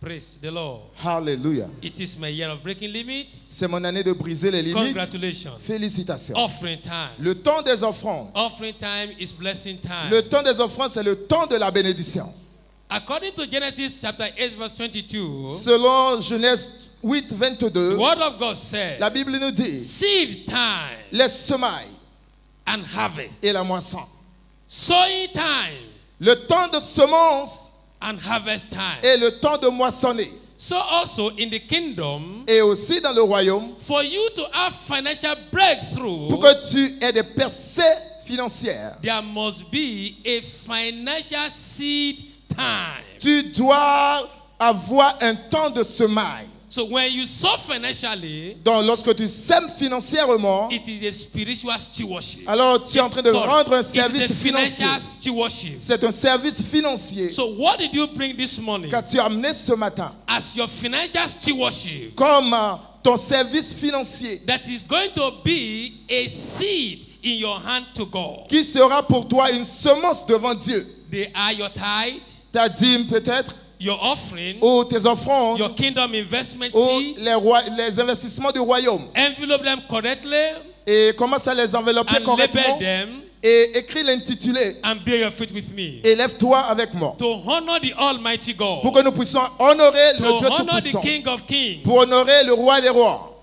Praise the Lord. Hallelujah. It is my year of breaking limits. C'est mon année de briser les limites. Congratulations. Félicitations. Offering time. Le temps des offrandes. Offering time is blessing time. Le temps des offrandes, c'est le temps de la bénédiction. According to Genesis chapter 8 verse 22, selon Genèse 8, 22, the word of God said, la Bible nous dit, seed time les semailles and harvest, et la moisson. sowing time, le temps de semence and harvest time, et le temps de moissonner. So also in the kingdom, et aussi dans le royaume, for you to have financial breakthrough, pour que tu aies des percées financières, there must be a financial seed time. Tu dois avoir un temps de semaille. So when you sow financially, donc lorsque tu sèmes financièrement, it is a spiritual stewardship. Alors tu es en train de rendre un service financier. Stewardship. C'est un service financier. So what did you bring this morning? Qu'as-tu amené ce matin? As your financial stewardship. Comme ton service financier. That is going to be a seed in your hand to God. Qui sera pour toi une semence devant Dieu. They are your tithe. Ta dîme peut-être. Your offering, ou tes offrandes, your kingdom investment ou seed, les investissements du royaume. Envelope them correctly, et commence à les envelopper correctement. Them, et écris l'intitulé. And bear your feet with me. Et lève-toi avec moi. To honor the Almighty God. Pour que nous puissions honorer le Dieu honor tout-puissant. The King of Kings. Pour honorer le roi des rois.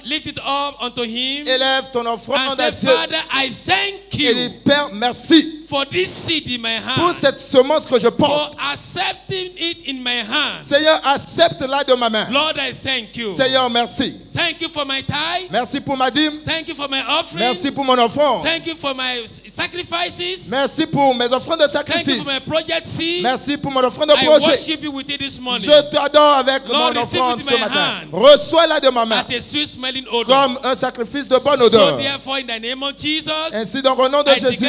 Lift it up unto him. Élève ton offrande à Dieu. Father, I thank you. Et dis, Père, merci. For this seed in my hand. Pour cette semence que je porte. For accepting it in my hand. Seigneur, accepte-la de ma main. Lord, I thank you. Seigneur, merci. Thank you for my tithe. Merci pour ma dîme. Thank you for my offering. Merci pour mon offrande. Thank you for my sacrifices. Merci pour mes offrandes de sacrifice. Thank you for my project seed. Merci pour mon offrande de projet. I worship you with it this morning. Je t'adore avec Lord, mon offrande ce matin. Hand. Reçois-la de ma main. At a sweet smelling odor. Comme un sacrifice de bonne odeur. So therefore, in the name of Jesus, ainsi donc au nom de Jésus,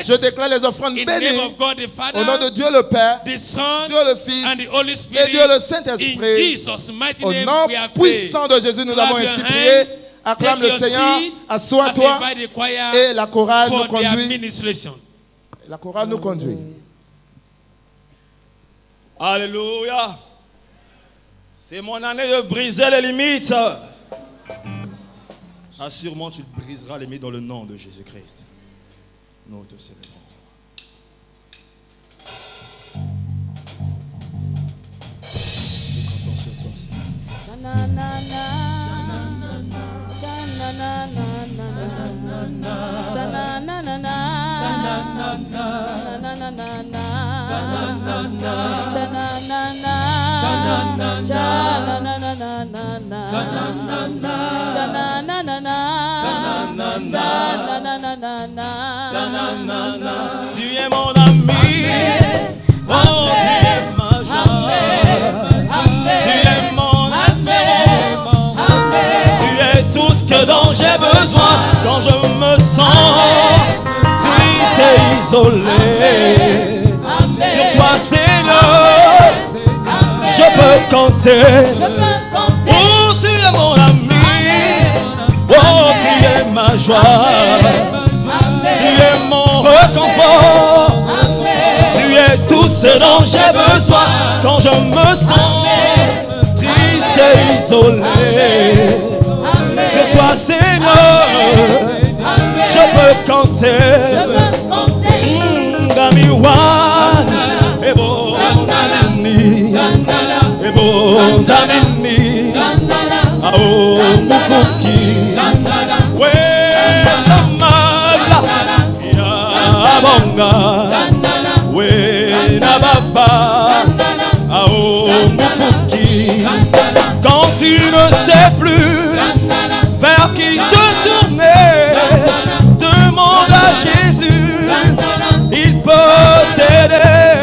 je déclare les offrandes bénies au nom de Dieu le Père, the Son, Dieu le Fils and the Holy Spirit, et Dieu le Saint-Esprit. Au nom puissant de Jésus, nous avons ainsi prié. Acclame le Seigneur, assois-toi et la chorale nous conduit. La chorale nous conduit. Alléluia. C'est mon année de briser les limites. Assurément, tu briseras les limites dans le nom de Jésus-Christ. Nous te célébrons. Tu es mon ami, oh tu es ma joie, tu es mon amour, tu es tout ce que dont j'ai besoin quand je me sens triste et isolé. Sur toi Seigneur, je peux compter. Oh tu es mon ami, oh tu es ma joie. Tu es mon réconfort. Tu es tout ce dont j'ai besoin quand je me sens triste et isolé. Sur toi Seigneur, je peux compter. Gamiwan, ebo nanani, ebo nanani, ao mukuki, we samala. Abonga, we na baba, ao mukuki. Quand tu ne sais plus vers qui te tourner, demande à Jésus, il peut t'aider.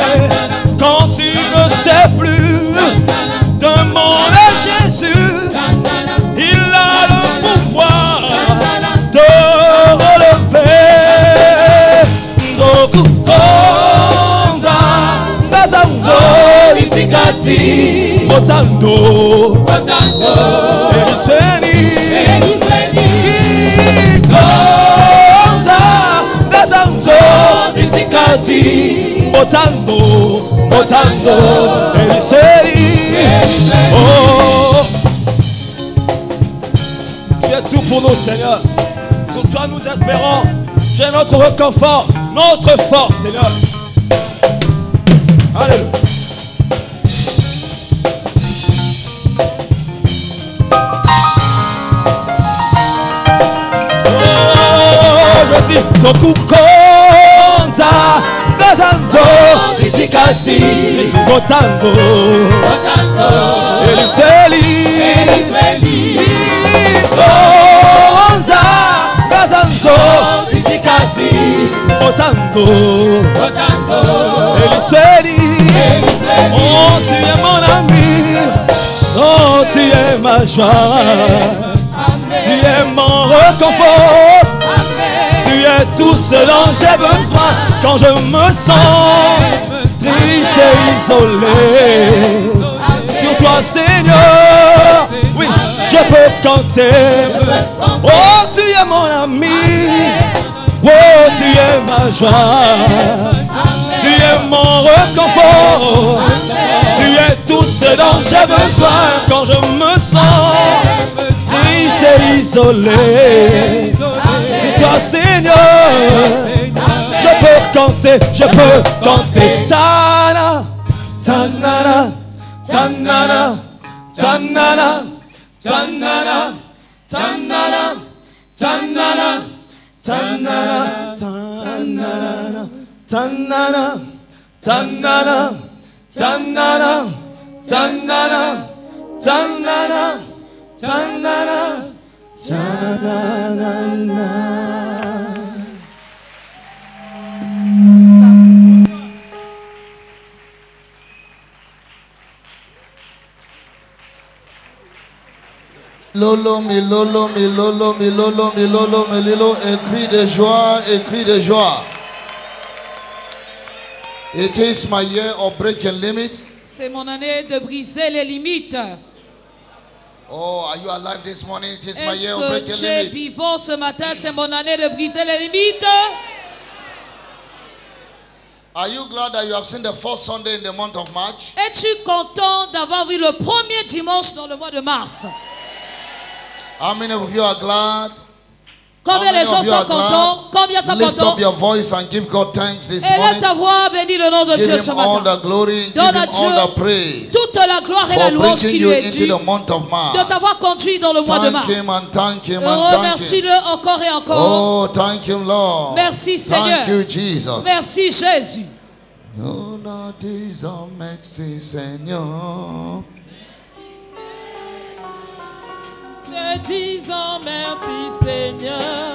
Quand tu ne sais plus, demande à Jésus, il a le pouvoir de relever. Botando, Eliseni, Gonza, Gazando, Isikati, Botando, Eliseni, Oh Seigneur, sur toi nous espérons. Tu es notre réconfort, notre force, Seigneur. Alléluia. Je dis Sokukonza Gazanzo Isikasi Botango Eliseli Konza Gazanzo Isikasi Botango Eliseli. Oh, tu es mon ami. Oh, tu es ma joie. Tu es mon réconfort. Tu es tout ce dont j'ai besoin quand je me sens triste et isolé. Sur toi, Seigneur, oui, je peux compter. Oh, tu es mon ami. Oh, tu es ma joie. Tu es mon réconfort. Tu es tout ce dont j'ai besoin quand je me sens triste et isolé. C'est toi, Seigneur. Je peux compter, je peux compter. Tana, tanana, tanana, tanana, tanana, tanana, tanana, tanana, tanana, tanana, tanana, tanana, tanana, tanana, tanana. Lolo, mi lolo, mi lolo, mi lolo, mi lolo, mi lolo, un cri de joie, un cri de joie. It is my year of breaking limit. C'est mon année de briser les limites. Oh, are you alive this morning? It is my year of breaking limits. Est-ce que tu es vivant ce matin? C'est mon année de briser les limites. Are you glad that you have seen the first Sunday in the month of March? Es-tu content d'avoir vu le premier dimanche dans le mois de mars? How many of you are glad? Combien les gens sont contents? Combien sont contents? Lift up your voice and give God thanks this morning. Élève ta voix, bénis le nom de Dieu ce matin. All the glory, donne à Dieu toute la gloire et la louange qui lui est due de t'avoir conduit dans le mois de mars. Remercie-le encore et encore. Oh, thank him, Lord. Merci Seigneur. Thank you, Jesus. Merci Jésus. Oh, that is our merci, Seigneur. Te disons merci Seigneur,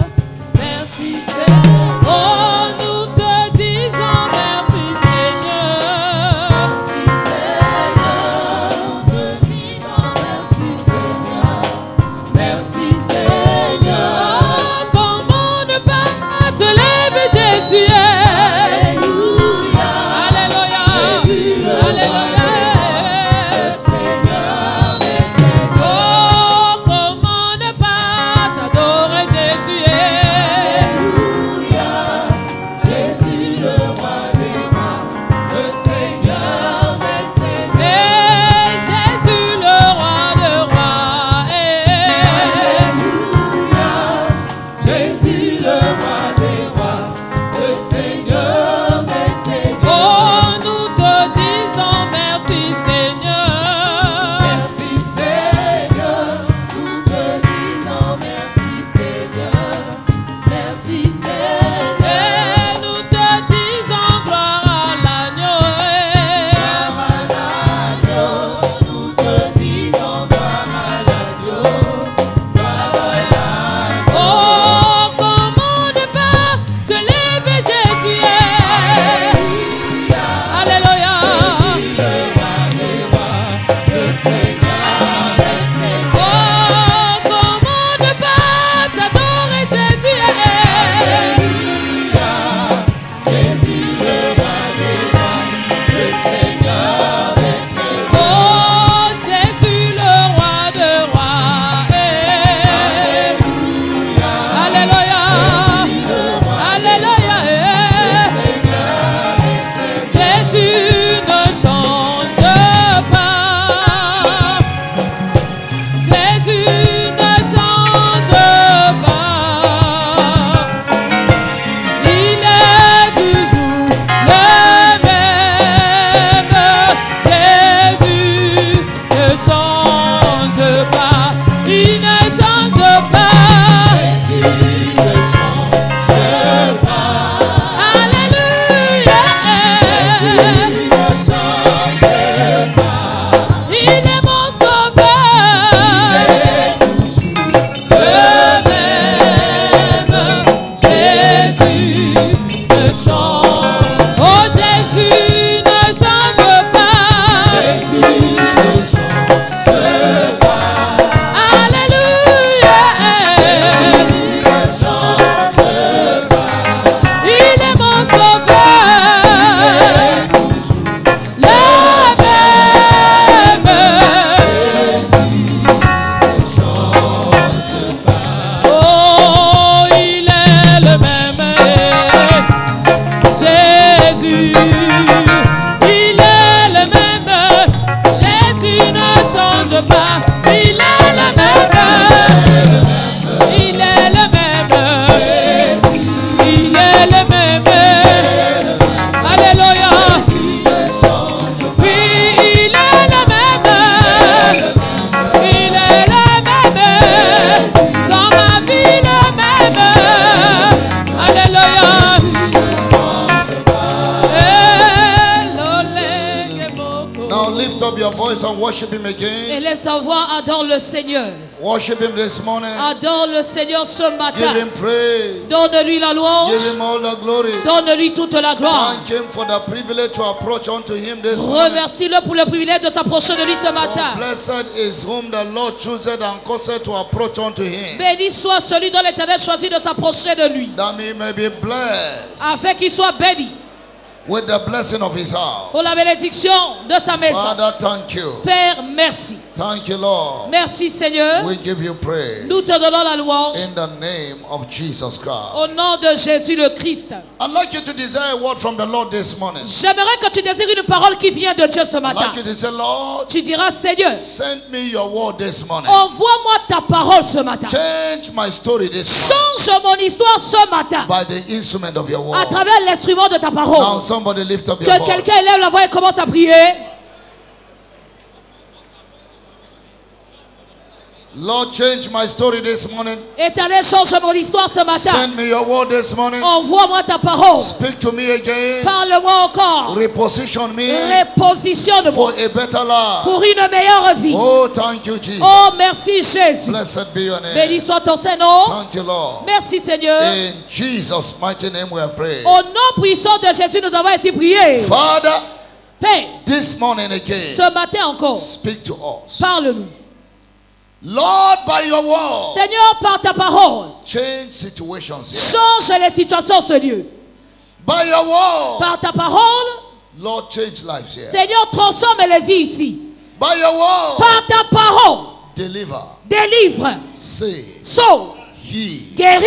merci Seigneur. Oh, nous te disons merci Seigneur, merci Seigneur. Nous te disons merci Seigneur, merci Seigneur. Oh, comment ne pas se lever Jésus. Alléluia, Alléluia, Alléluia. Oh, comment ne pas t'adorer Jésus. voice and worship him again. Élève ta voix, adore le Seigneur. Worship him this morning. Adore le Seigneur ce matin. Give him praise. Donne-lui la louange. Give him all the glory. Donne-lui toute la gloire. Thank him for the privilege to approach unto him this morning. Remercie-le pour le privilège de s'approcher de lui ce matin. For blessed is whom the Lord chooseth and causeth to approach unto him. Béni soit celui dont l'Éternel choisit de s'approcher de lui. That he may be blessed. Afin qu'il soit béni. With the blessing of his house. Pour la bénédiction de sa maison. Father, thank you. Père, merci. Thank you, Lord. Merci, Seigneur. We give you praise. Nous te donnons la louange. In the name of Jesus Christ. Au nom de Jésus le Christ. I'd like you to desire a word from the Lord this morning. J'aimerais que tu désires une parole qui vient de Dieu ce matin. I'd like you to say, Lord, tu diras, Seigneur, send me your word this morning. Envoie-moi ta parole ce matin. Change my story this morning. Change mon histoire ce matin. By the instrument of your word. À travers l'instrument de ta parole. Now somebody lift up your voice. Que quelqu'un élève la voix et commence à prier. Lord, change my story this morning. Éternel, change mon histoire ce matin. Send me your word this morning. Envoie-moi ta parole. Speak to me again. Parle-moi encore. Reposition me. Repositionne-moi. For a better life. Pour une meilleure vie. Oh, thank you, Jesus. Oh, merci Jésus. Blessed be your name. Béni soit ton Saint-Nom. Thank you, Lord. Merci Seigneur. In Jesus' mighty name we have prayed. Au nom puissant de Jésus, nous avons ainsi prié. Father, Père, this morning again, ce matin encore, speak to us. Parle-nous. Lord, by your word, Seigneur, par ta parole, change situations here. Change les situations en ce lieu. By your word, par ta parole, Lord, change lives here. Seigneur, transforme les vies ici. By your word, par ta parole, deliver, délivre, save, sauve, heal, guéris.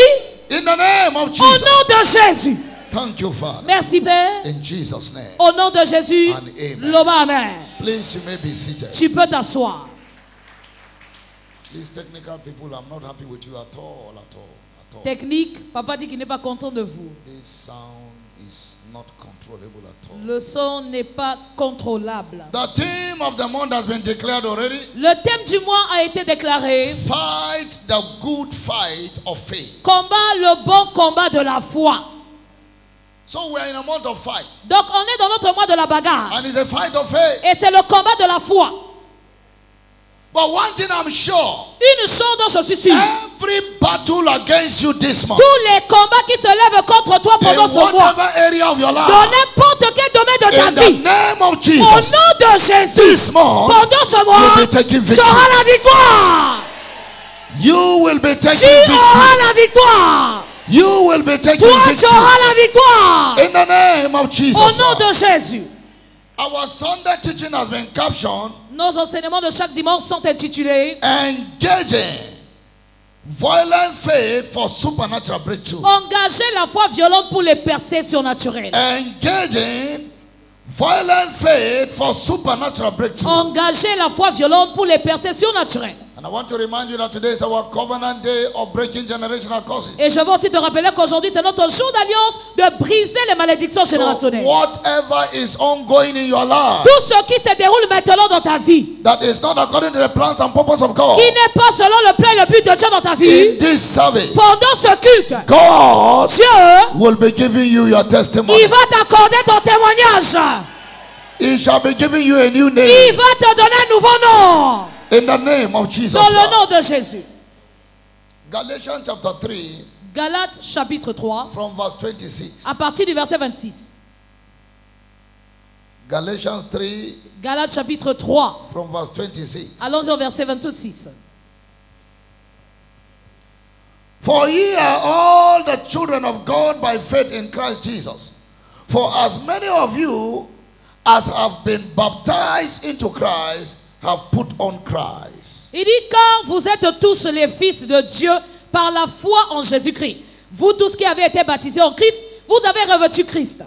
In the name of Jesus. Au nom de Jésus. Thank you, Father. Merci, Père. In Jesus' name. Au nom de Jésus. And amen. Amen. Please, you may be seated. Tu peux t'asseoir. These technical people, I'm not happy with you at all, at all, at all. Technique, papa dit qu'il n'est pas content de vous. This sound is not controllable at all. Le son n'est pas contrôlable. The theme of the month has been declared already. Le thème du mois a été déclaré. Fight the good fight of faith. Combat le bon combat de la foi. So we are in a month of fight. Donc on est dans notre mois de la bagarre. And it's a fight of faith. Et c'est le combat de la foi. But one thing I'm sure. Une chose dont je suis sûr. Every battle against you this month. Tous les combats qui se lèvent contre toi pendant ce mois. Area of your life. Dans n'importe quel domaine de ta vie. In the name of Jesus. Au nom de Jésus. This month, pendant ce mois, tu auras la victoire. You will be taking victory. Tu auras la victoire. You will be taking toi, victory. Tu auras la victoire. In the name of Jesus. Au nom de Jésus. Our Sunday teaching has been captioned. Nos enseignements de chaque dimanche sont intitulés Engaging violent faith for supernatural breakthrough. Engager la foi violente pour les percées surnaturelles. Engaging violent faith for supernatural breakthrough. Engager la foi violente pour les percées surnaturelles. And I want to remind you that today is our covenant day of breaking generational curses. Et je veux aussi te rappeler qu'aujourd'hui c'est notre jour d'alliance de briser les malédictions générationnelles. So whatever is ongoing in your life, tout ce qui se déroule maintenant dans ta vie, that is not according to the plans and purpose of God, qui n'est pas selon le plan et le but de Dieu dans ta vie, in this service, pendant ce culte, God Dieu will be giving you your testimony. Il va t'accorder ton témoignage. He shall be giving you a new name. Il va te donner un nouveau nom. In the name of Jesus. Dans le nom de Jésus. Galatians chapter 3. Galates chapitre 3. From verse 26. À partir du verset 26. Galatians 3. Galates chapitre 3. From verse 26. Allons au verset 26. For ye are all the children of God by faith in Christ Jesus. For as many of you as have been baptized into Christ have put on Christ. Il dit, quand vous êtes tous les fils de Dieu par la foi en Jésus-Christ, vous tous qui avez été baptisés en Christ, vous avez revêtu Christ.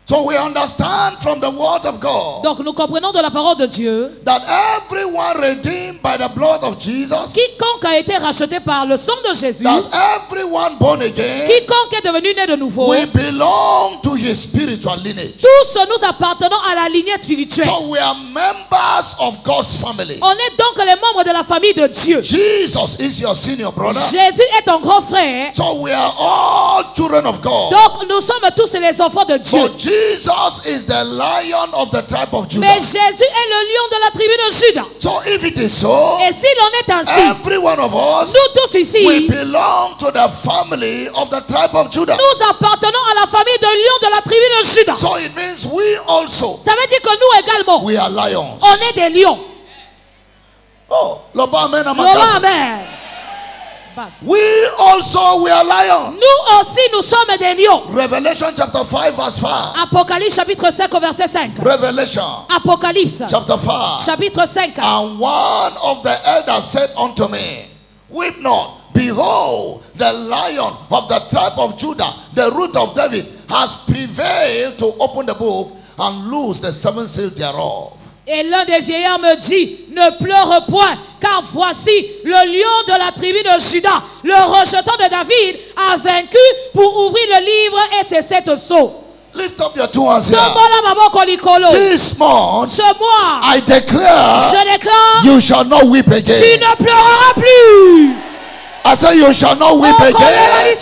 So we understand from the word of God. Donc nous comprenons de la parole de Dieu. That everyone redeemed by the blood of Jesus. Quiconque a été racheté par le sang de Jésus. That everyone born again. Quiconque est devenu né de nouveau. We belong to his spiritual lineage. Tous nous appartenons à la lignée spirituelle. So we are members of God's family. On est donc les membres de la famille de Dieu. Jesus is your senior brother. Jésus est ton grand frère. So we are all children of God. Donc nous sommes tous les enfants de Dieu. So Jesus is the lion of the tribe of Judah. Mais Jésus est le lion de la tribu de Juda. So if it is so, et s'il en est ainsi, every one of us, nous tous ici, we belong to the family of the tribe of Judah. Nous appartenons à la famille de lions de la tribu de Juda. So it means we also, ça veut dire que nous également, we are lions. On est des lions. Oh, amen. Amen. We also, we are lions. Nous aussi, nous sommes des lions. Revelation chapter 5 verse 5. Apocalypse chapitre 5 verset 5. Revelation. Apocalypse chapter 5. Chapitre 5. And one of the elders said unto me, weep not, behold, the lion of the tribe of Judah, the root of David, has prevailed to open the book and loose the seven seals thereof. Et l'un des vieillards me dit, ne pleure point, car voici le lion de la tribu de Juda, le rejeton de David, a vaincu pour ouvrir le livre et ses 7 sceaux. Lift up your two hands here. This month, ce mois, I declare, je déclare, you shall not weep again. Tu ne pleureras plus. I say you shall not weep again.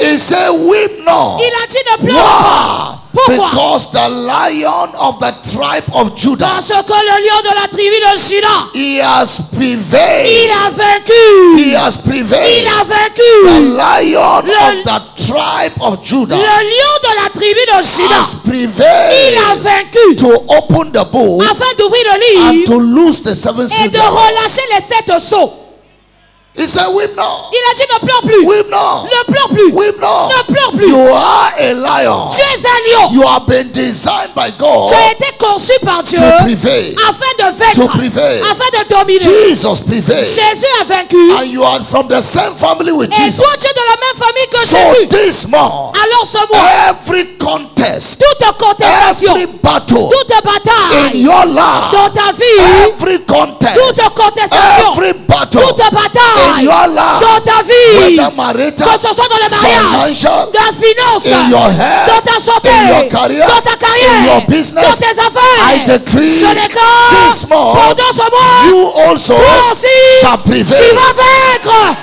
He said weep not. Il a dit ne pleure pas. Pourquoi? Because the lion of the tribe of Judah, parce que le lion de la tribu de Juda, he has prevailed. Il a vaincu. He has prevailed. Il a vaincu. The lion of the tribe of Judah, le lion de la tribu de Juda, has prevailed. Il a vaincu. To open the book, afin d'ouvrir le livre, and to loose the seven seals, et de relâcher les 7 sceaux. He said, weep not. Il a dit ne pleure plus. Weep not. Ne pleure plus. Weep not. Ne pleure plus. You are a lion. Tu es un lion. You have been designed by God. Tu as été conçu par Dieu to prevail. Afin de vaincre. To prevail. Afin de dominer. Jesus prevailed. Jésus a vaincu. And you are from the same family with et Jesus. toi tu es de la même famille que so Jésus. This month, alors ce mois, every contest, toute contestation, every battle, toute bataille in your life, dans ta vie, every contest, toute contestation, every battle, toute bataille in your life, dans ta vie, marital, que ce soit dans le mariage, dans la finance, dans ta santé, dans ta carrière, in your business, dans tes affaires, I decree je déclare, this month, pendant ce mois, you also toi aussi, shall prevail. Tu vas vaincre.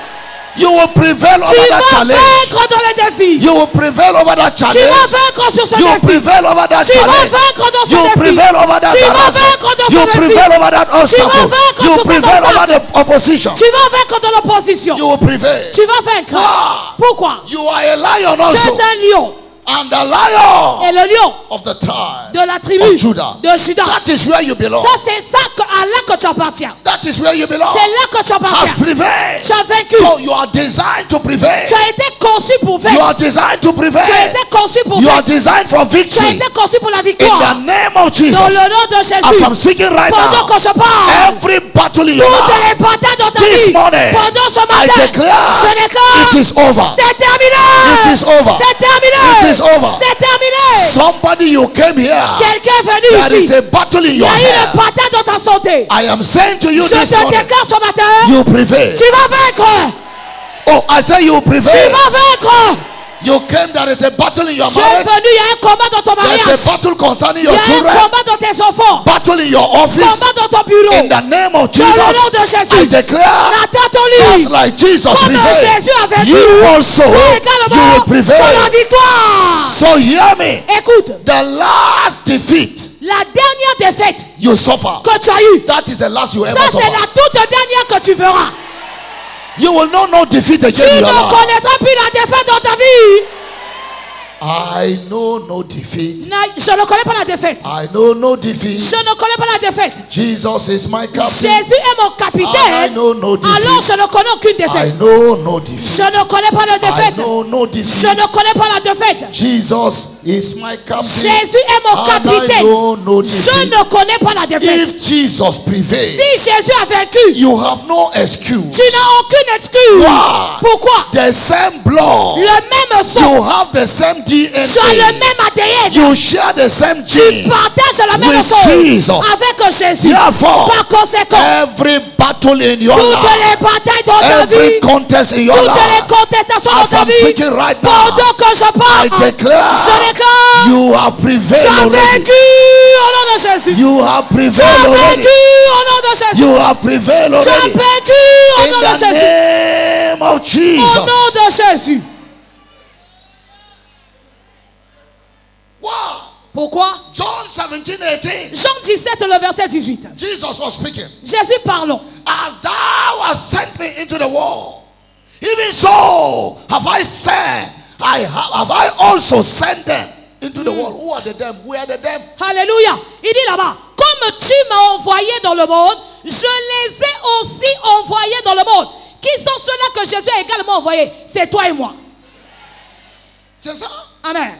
You will prevail over that challenge. Tu vas vaincre dans les défis. You will prevail over that challenge. Tu vas vaincre sur ce défi. You will prevail over that challenge. Tu vas vaincre dans ce défi. You will prevail over that challenge. You will prevail over that obstacle. You will prevail over the opposition. Tu vas vaincre dans l'opposition. You will prevail. Tu vas vaincre. Pourquoi? You are a lion also. Tu es un lion. And the lion et le lion of the tribe de la tribu of Judah. De Juda. That is where you belong. Ça c'est ça à là que tu appartiens. That is where you belong. C'est là que tu appartiens. Has prevailed. Tu as vaincu. So you are designed to prevail. Tu as été conçu pour vaincre. You are designed to prevail. Tu as été conçu pour you vaincre. are designed for victory. Tu as été conçu pour la victoire. In the name of Jesus. Dans le nom de Jésus. As I'm speaking right pendant now. que je parle. Every battle in your life. Toutes les batailles dans ta this vie. Morning, pendant ce matin. I declare. Je déclare. It is over. C'est terminé. It is over. C'est terminé. It is over. C'est terminé. Somebody you came here. Quelqu'un est venu There ici. is a battle in your Il y a head. une bataille dans ta santé. I am saying to you je this te morning. déclare ce matin. You prevail. Tu vas vaincre. Oh, I say you prevail. Tu vas vaincre. You came, there is a battle in your tu es marriage. venu, il y a un combat dans ton mariage. There is a battle concerning your children. Il y a un combat dans tes enfants. Battle in your office. Combat dans ton bureau. In the name of Jesus. Dans le nom de Jésus. I declare. Just like Jesus comme prevailed. Jésus a vaincu. You also. Toi You également. will prevail. Tu as la victoire. So hear me. Écoute. The last defeat. La dernière défaite. You suffer. Que tu as eu. That is the last you ever Ça suffer. c'est la toute dernière que tu verras. You will know no defeat again tu in your ne life. connaîtras plus la défaite dans ta vie. I know no defeat. Je ne connais pas la défaite. I know no defeat. Je ne connais pas la défaite. Jesus is my captain. Jésus est mon capitaine. I know no defeat. Alors je ne connais aucune défaite. I know no defeat. Je ne connais pas la défaite. I know no defeat. Je ne connais pas la défaite. Jesus is my captain. Jésus est mon capitaine. I know no defeat. Je ne connais pas la défaite. If Jesus prevailed, si Jésus a vaincu, you have no excuse. Tu n'as aucune excuse. Why? Pourquoi? The same blood. Le même sang. You have the same DNA. Tu as le même ADN. You share the same gene. Tu partages la même with chose Jesus. avec Jésus. Therefore, par conséquent, every battle in your toutes life, les batailles dans ta every vie, contest in your toutes life, les contestations dans as ta I'm vie, speaking right now, pendant que je parle, I declare, je déclare, you have tu prevailed as already. vaincu au nom de Jésus. You have Tu prevailed as already. vaincu au nom de Jésus. You have prevailed Tu as already. vaincu au nom de In the Jésus. name of Jesus. Au nom de Jésus. Wow. 17:18. Jean 17, le verset 18. Jesus was speaking. Jésus parlant. As thou hast sent me into the world, even so have I sent. Have I also sent them into the world. Who are the them? We are the them. Alléluia. Il dit là-bas, comme tu m'as envoyé dans le monde, je les ai aussi envoyés dans le monde. Qui sont ceux-là que Jésus a également envoyés? C'est toi et moi. C'est ça. Amen.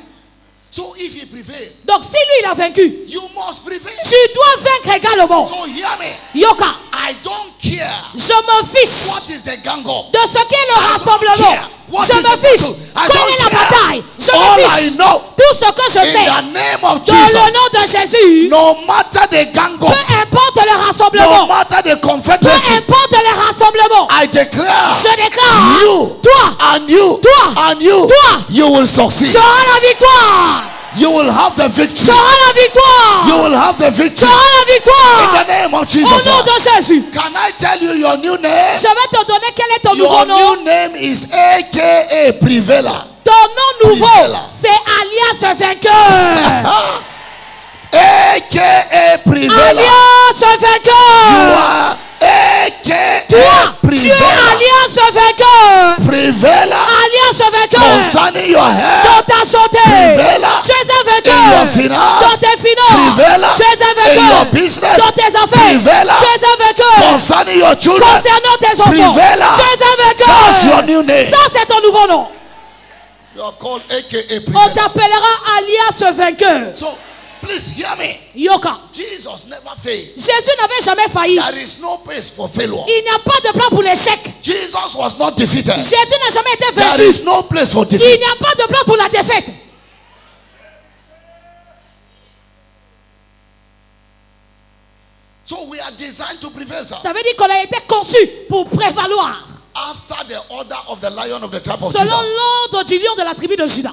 So if he prevailed, donc si lui il a vaincu, you must prevail. Tu dois vaincre également. So hear me. Yoka. I don't care. Je me fiche. What is the gang up? De ce qu'est le rassemblement. Je me fiche. Quelle est la bataille? Je me fiche. Tout ce que je sais. In the name of dans Jesus, le nom de Jésus. No matter the gang up. Peu importe le rassemblement. No matter the confederacy. Peu importe le rassemblement. I declare. Je déclare. You. Toi. And you. Toi. And you. Toi. You will succeed. Tu auras la victoire. You will have the victory. Tu auras la victoire. You will have the victory. Tu auras la victoire. In the name of Jesus. Au nom de Jésus. Can I tell you your new name? Je vais te donner quel est ton nouveau nom. Your new name is AKA Prevailer. Ton nom nouveau, c'est alias vainqueur. AKA Prevailer. Alias vainqueur. You are AKA Toi, tu es alias vainqueur. Prevailer. Alias vainqueur. Concerning your health. Dans ta santé. Prevailer. Tu es un vainqueur. In your finance. Dans tes finances. Prevailer. Tu es un vainqueur. In your business. Dans tes affaires. Prevailer. Tu es un vainqueur. Concerning your children. Concernant tes enfants. Prevailer. Tu es un vainqueur. That's your new name. Ça c'est ton nouveau nom. You are called AKA Prevailer. On t'appellera alias vainqueur. So, please hear me. Yoka. Jesus never failed. Jésus n'avait jamais failli. There is no place for failure. Il n'y a pas de plan pour l'échec. Jesus was not defeated. Jésus n'a jamais été There vaincu. is no place for Il defeat. n'y a pas de plan pour la défaite. So we are designed to prevail, sir. Ça veut dire qu'on a été conçu pour prévaloir. After the order of the lion of the tribe of Selon Judah. l'ordre du lion de la tribu de Juda.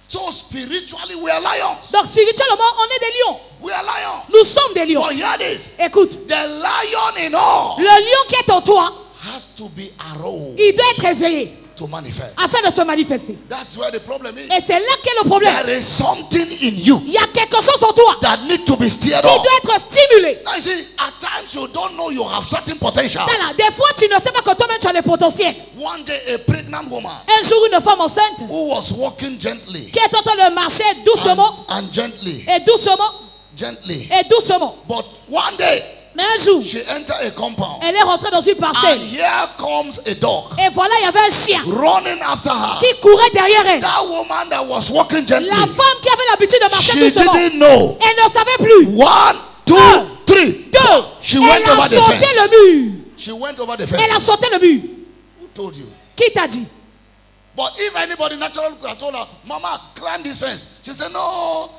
So spiritually we are lions. Donc spirituellement, on est des lions. We are lions. Nous sommes des lions. But hear this. Écoute, The lion in all le lion qui est en toi, has to be aroused il doit être éveillé to manifest. afin de se manifester. That's where the problem is. Et c'est là qu'est le problème. There is something in you Il y a quelque chose en toi that need to be stirred qui up. doit être stimulé. Now you see, at times you don't know you have certain potential. Voilà, des fois, tu ne sais pas que toi-même tu as le potentiel. One day a pregnant woman Un jour, une femme enceinte who was walking gently qui est en train de marcher doucement and gently, et doucement gently. et doucement. But one day Mais un jour, she entered a compound elle est rentrée dans une and parcelle. here comes a dog Et voilà, il y avait un chien running after her. qui courait derrière elle. That woman that was walking gently, La femme qui avait l'habitude de marcher she doucement, didn't know. elle ne savait plus. 1, 2, 3. Deux, She elle went over a the sauté fence. le mur. She went over the Elle a fence. sauté le mur. Who told you? Qui t'a dit? But if anybody naturally could have told her, Mama, climb this fence, she said, No.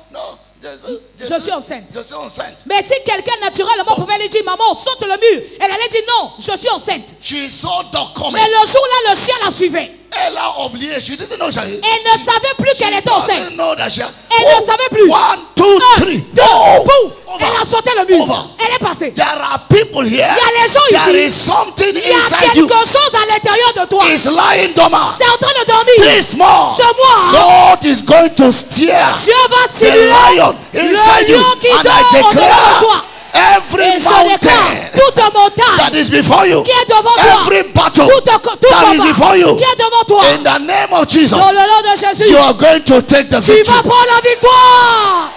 Je suis enceinte. Je suis enceinte. Mais si quelqu'un naturellement pouvait lui dire, maman, saute le mur, elle allait dire non, je suis enceinte. She saw dog coming. Mais le jour-là, le chien la suivait. Elle a oublié. She didn't know she. Elle ne savait plus qu'elle était enceinte. Didn't know that she. Elle ne savait plus. 1, 2, 3. 2, Oh, boum. over. Elle a sauté le mur. Over. Elle est passée. There are people here. Il y a les gens There ici. is something Il y a inside you. quelque chose à l'intérieur de toi. It's lying dormant. C'est en train de dormir. This morning, Ce mois, God is going to steer Dieu va the stimuler lion inside le you. lion qui And dort I au-dedans de toi. declare every Et je déclare mountain toute that montagne is before you, qui est devant toi, every battle tout that is combat before you, qui est devant toi, in the name of Jesus, dans le nom de Jésus, you are going to take the tu vas victory. prendre la victoire.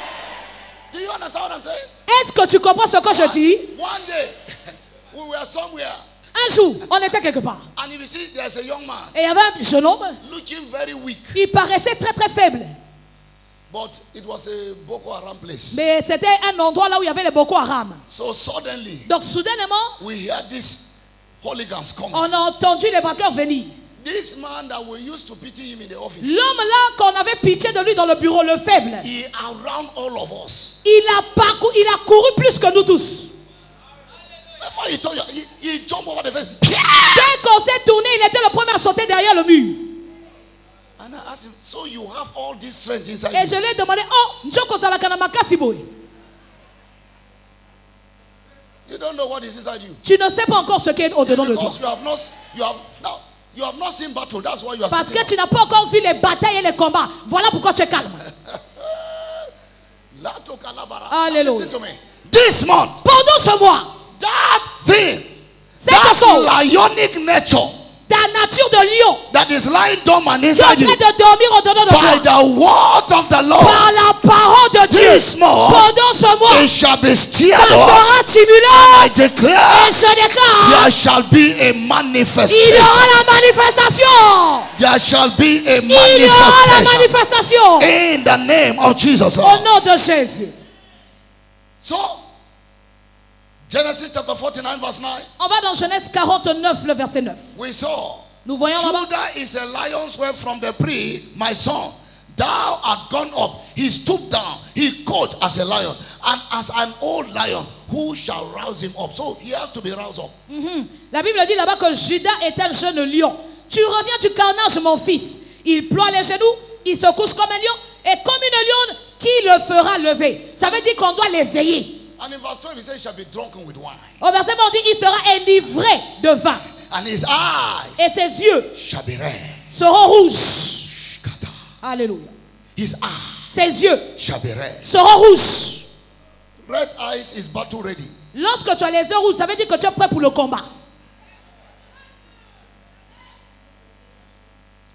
Do you understand what I'm saying? Est-ce que tu comprends ce que je dis? One day, we were somewhere, Un jour, on était quelque part. and if you see, there's a young man Et il y avait un jeune homme, looking very weak, il paraissait très très faible. but it was a Boko Haram place. Mais c'était un endroit là où il y avait les Boko Haram. So suddenly, Donc soudainement, we hear this hooligans coming. on a entendu les braqueurs venir. This man that we used to pity him in the office, L'homme là qu'on avait pitié de lui dans le bureau, le faible, he around all of us. il a couru plus que nous tous. Before he told you, he jumped over the fence. Dès qu'on s'est tourné, il était le premier à sauter derrière le mur. And I asked him, so you have all this strength inside Et you? je lui ai demandé, oh, Njoko Zalakana Makasi boy. You don't know what is inside you. Tu ne sais pas encore ce qui est au-dedans de toi. Because you have not seen battle. That's why you are Parce sitting que tu n'as pas encore vu les batailles et les combats. Voilà pourquoi tu es calme. down. Alléluia. Listen to me. This month, Pendant ce mois, that thing, cette that chose, lionic nature ta nature de lion, that is lying dormant qui est en inside you, train de dormir au-dedans de by toi, the word of the Lord, par la parole de Dieu, this month, pendant ce mois, it shall be stirred ça up. sera stimulé. I declare, Et je déclare, there shall be a il y manifestation. aura la manifestation. There shall be a Il y aura la manifestation manifestation. in the name of Jesus. Au nom de Jésus. So, Genesis chapter 49 verse 9. On va dans Genèse 49, le verset 9. We saw Nous voyons là-bas. Judah is a lion's whelp from the prey, my son. Thou art gone up. He stooped down. He caught as a lion. And as an old lion, who shall rouse him up? So he has to be roused up. La Bible dit là-bas que Judas est un jeune lion. Tu reviens du carnage, mon fils. Il ploie les genoux, il se couche comme un lion. Et comme une lionne, qui le fera lever? Ça veut dire qu'on doit l'éveiller. And in verse 12, he says, he shall be drunken with wine. Au verset 20, on dit il sera enivré de vin. And his eyes Et ses yeux shall be red. seront rouges. Kata. Alléluia. His eyes Ses yeux shall be red. seront rouges. Red eyes is battle ready. Lorsque tu as les yeux rouges, ça veut dire que tu es prêt pour le combat.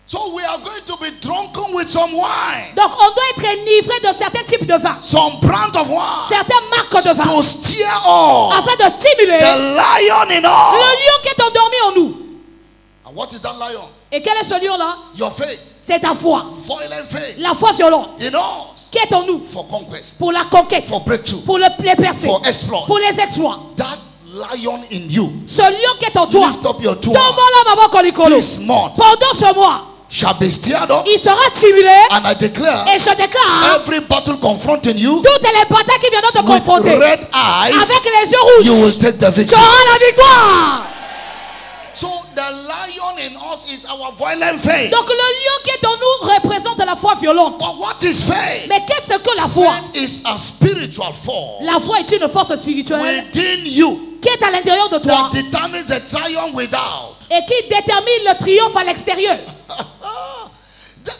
So we are going to be drunken with some wine. Donc on doit être enivré de certains types de vin. Some brand of wine. Certaines marques de vin. To steer up Afin de stimuler the lion in le us. lion qui est endormi en nous. And what is that lion? Et quel est ce lion-là? Your faith. C'est ta foi. Violent faith. La foi violente In us. qui est en nous. For conquest. Pour la conquête. For breakthrough. Pour les percées. For exploit. Pour les exploits. That lion in you. Ce lion qui est en toi. Lift up your two hands. This month. Pendant ce mois. Shall be stirred up. Il sera stimulé. And I declare. Et je déclare. Every battle confronting you. Toutes les batailles qui viendront te confronter. Red eyes. Avec les yeux rouges. You will take the victory. Tu auras la victoire. So the lion in us is our violent faith. Donc le lion qui est en nous représente la foi violente. But what is faith? Mais qu'est-ce que la foi? Faith is a spiritual force. La foi est une force spirituelle. Within you. Qui est à l'intérieur de toi. That determines the triumph without. Et qui détermine le triomphe à l'extérieur.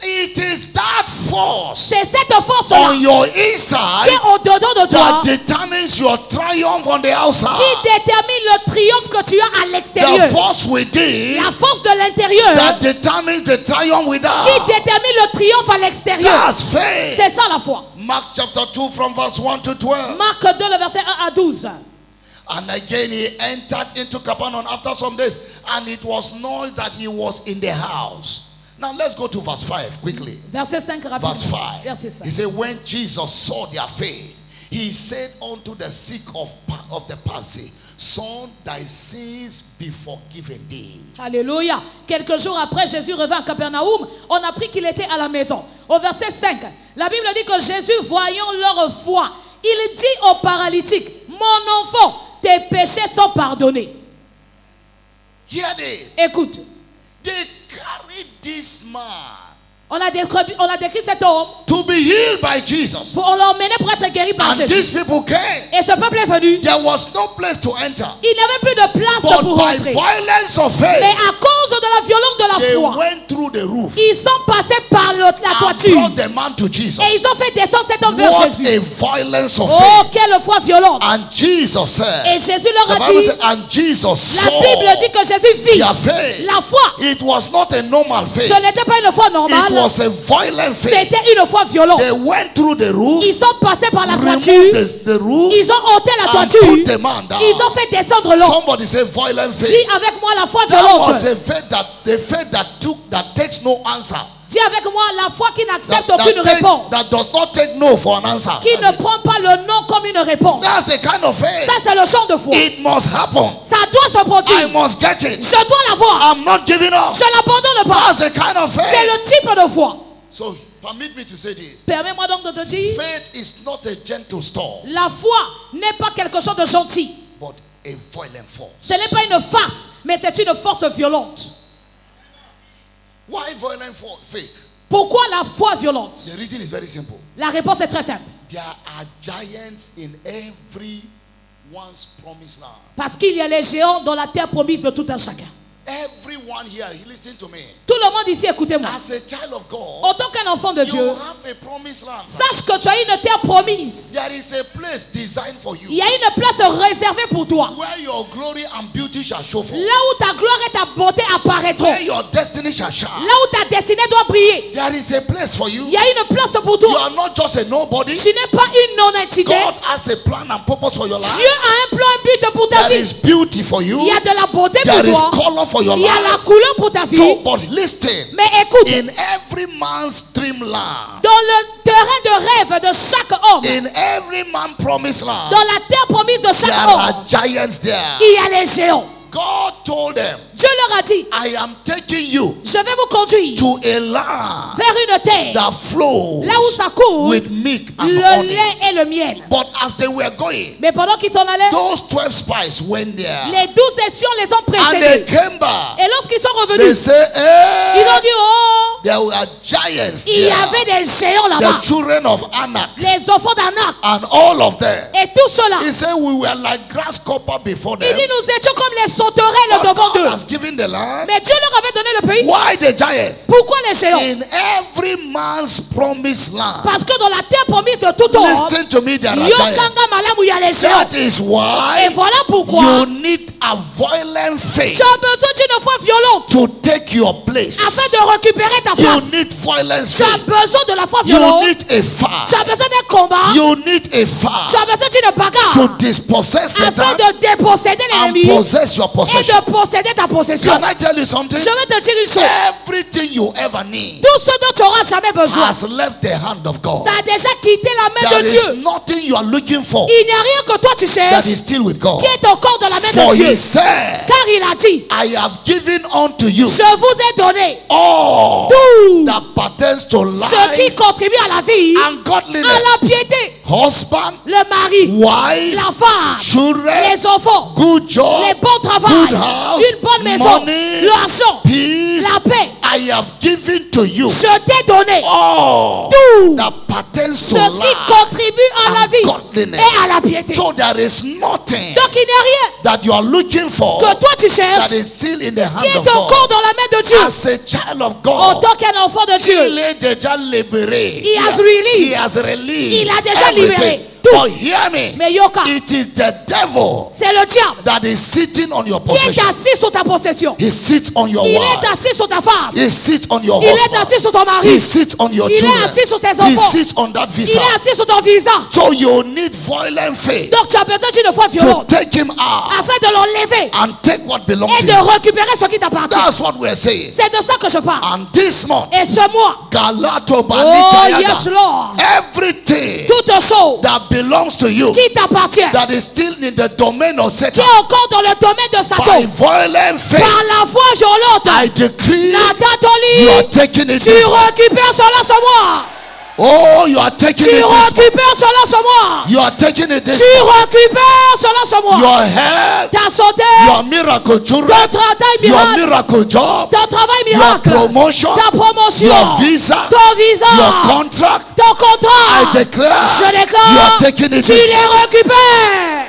It is that force. C'est cette force-là. On your inside. Qui est au-dedans de toi. That determines your triumph on the outside. Qui détermine le triomphe que tu as à l'extérieur. The force within. La force de l'intérieur. That determines the triumph without. Qui détermine le triomphe à l'extérieur. That's faith. C'est ça la foi. Mark chapter 2 from verse 1 to 12. Marc 2 le verset 1 à 12. And again he entered into Capernaum after some days, and it was known that he was in the house. Now let's go to verse 5 quickly. Verset 5 rapidement. Verse 5. Verset 5. He said, when Jesus saw their faith, he said unto the sick of the palsy, son, thy sins be forgiven thee. Alléluia. Quelques jours après, Jésus revint à Capernaum. On a appris qu'il était à la maison. Au verset 5, la Bible dit que Jésus, voyant leur foi, il dit au paralytique, mon enfant, tes péchés sont pardonnés. Hear this. Écoute. They carried this man. On a décrit cet homme. To be healed by Jesus. On l'a emmené pour être guéri par Jésus. And these people came. Et ce peuple est venu. There was no place to enter. Il n'y avait plus de place pour by rentrer. Violence of faith, mais à cause de la violence de la they foi, went through the roof. Ils sont passés par la toiture. Brought the man to Jesus. Et ils ont fait descendre cet homme vers Jésus. A violence of oh, faith. quelle foi violente. And Jesus said, et Jésus leur a dit, and Jesus la Bible dit que Jésus vit la foi. It was not a normal faith. Ce n'était pas une foi normale. It was a violent faith. C'était une foi violente. They went through the roof. Ils sont passés par la toiture. The roof. Ils ont ôté la toiture. Put the man down. Ils ont fait descendre l'homme. Somebody say violent faith. Dis avec moi la foi That violente. was a faith that takes no answer. Dis avec moi la foi qui n'accepte aucune réponse. That does not take no for an answer. Qui ne prend pas le non comme une réponse. That's the kind of faith. Ça c'est le genre de foi. It must happen. Ça doit se produire. I must get it. Je dois l'avoir. I'm not giving up. Je n'abandonne pas. That's the kind of faith. C'est le type de foi. So permit me to say this. Permets-moi donc de te dire. Faith is not a gentle storm. La foi n'est pas quelque chose de gentil. But a violent force. Ce n'est pas une farce, mais c'est une force violente. Why violent faith? Pourquoi la foi violente? The reason is very simple. La réponse est très simple. There are giants in every one's promised land. Parce qu'il y a les géants dans la terre promise de tout un chacun. Everyone here, listen to me. Tout le monde ici, écoutez-moi. As a child of God, en tant qu'un enfant de Dieu, you have a promised land. Sache que tu as une terre promise. There is a place designed for you. Il y a une place réservée pour toi. Where your glory and beauty shall show forth. Là où ta gloire et ta beauté apparaîtront. Where your destiny shall shine. Là où ta destinée doit briller. There is a place for you. Il y a une place pour toi. You are not just a nobody. Tu n'es pas une non-entité. God has a plan and purpose for your life. Dieu a un plan, un but pour ta vie. There is beauty for you. Il y a de la beauté pour toi. There is color for your life. Il y a la couleur pour ta vie. So, but listen. Mais écoute. In every man's dreamland. Dans le terrain de rêve de chaque homme. In every man's promised land. Dans la terre promise de chaque homme. There are giants there. Il y a les géants. God told them, Dieu leur a dit, I am taking you je vais vous conduire to a land vers une terre that flows là où ça coule with milk and le honey. lait et le miel. But as they were going, mais pendant qu'ils s'en allaient, those 12 spies went there. Les 12 espions les ont précédés. And they came back. Et lorsqu'ils sont revenus, they say, hey, ils ont dit, oh, there were giants il y avait des géants là-bas. The children of Anak. Les enfants d'Anak. And all of them. Et tout cela. He said, we were like grasshopper before them. Il dit, nous étions comme les sauterelles devant God has given the land. Mais Dieu leur avait donné le pays. Why the giants? Pourquoi les géants? In every man's promised land. Parce que dans la terre promise de tout homme, listen to me, there are giants. That is why et voilà pourquoi you need a violent faith. Tu as besoin d'une foi violente to take your place. Afin de récupérer ta place. You need violence. Tu as besoin de la foi violente. You need a fire. Tu as besoin d'un combat. You need a fire. Tu as besoin d'une bagarre. To dispossess Satan. Afin de déposséder l'ennemi. And possess your possession. Et de posséder ta possession. Can I tell you something? Je vais te dire une chose. Everything you ever need. Tout ce dont tu auras jamais besoin. Has left the hand of God. Ça a déjà quitté la main de Dieu. There is nothing you are looking for. Il n'y a rien que toi tu cherches. That is still with God. Qui est encore dans la main For de Dieu. He said, car il a dit, I have given unto you. Je vous ai donné all tout that pertains to life. Ce qui contribue à la vie. And godliness. À la piété. Husband, le mari, wife, la femme, children, les enfants, good job, les bons travail, good house, une bonne maison, money, l'argent, peace, la paix. I have given to you. Je t'ai donné all tout that pertains to ce qui contribue à la vie et à la piété. So there is nothing donc il n'y a rien that you are looking for que toi tu cherches that is still in the hand qui est of God. encore dans la main de Dieu. As a child of God, en tant qu'un enfant de Dieu, il est déjà libéré. He has released. He has released. Il a déjà libéré. But hear me. Mais yoka, it is the devil c'est le diable that is sitting on your qui est possession. assis sur ta possession. He sits on your il wife. est assis sur ta femme. He sits on your il husband. est assis sur ton mari. He sits on your il children. est assis sur tes enfants. He sits on that visa. il est assis sur ton visa. So you need violent faith. Donc tu as besoin d'une foi violente to take him out afin de l'enlever and take what belongs et to de him. récupérer ce qui t'appartient. That's what we're saying. C'est de ça que je parle. And this month, et ce mois, Galato oh yes Lord, everything toute chose that belongs to you, qui t'appartient, that is still in the domain of Satan, qui est encore dans le domaine de Satan, by violent faith, par la foi violente, I decree Nathalie, you are taking it. Tu récupères cela ce mois. Oh, you are taking tu it. Tu récupères cela ce mois. You are taking it. Tu récupères cela ce mois. Your health, ta santé, your miracle children, ton travail miracle, your miracle job, ton travail miracle, your promotion, ta promotion, your visa, ton visa, your contract, ton contrat. I declare, je déclare, you are taking it. Tu les récupères.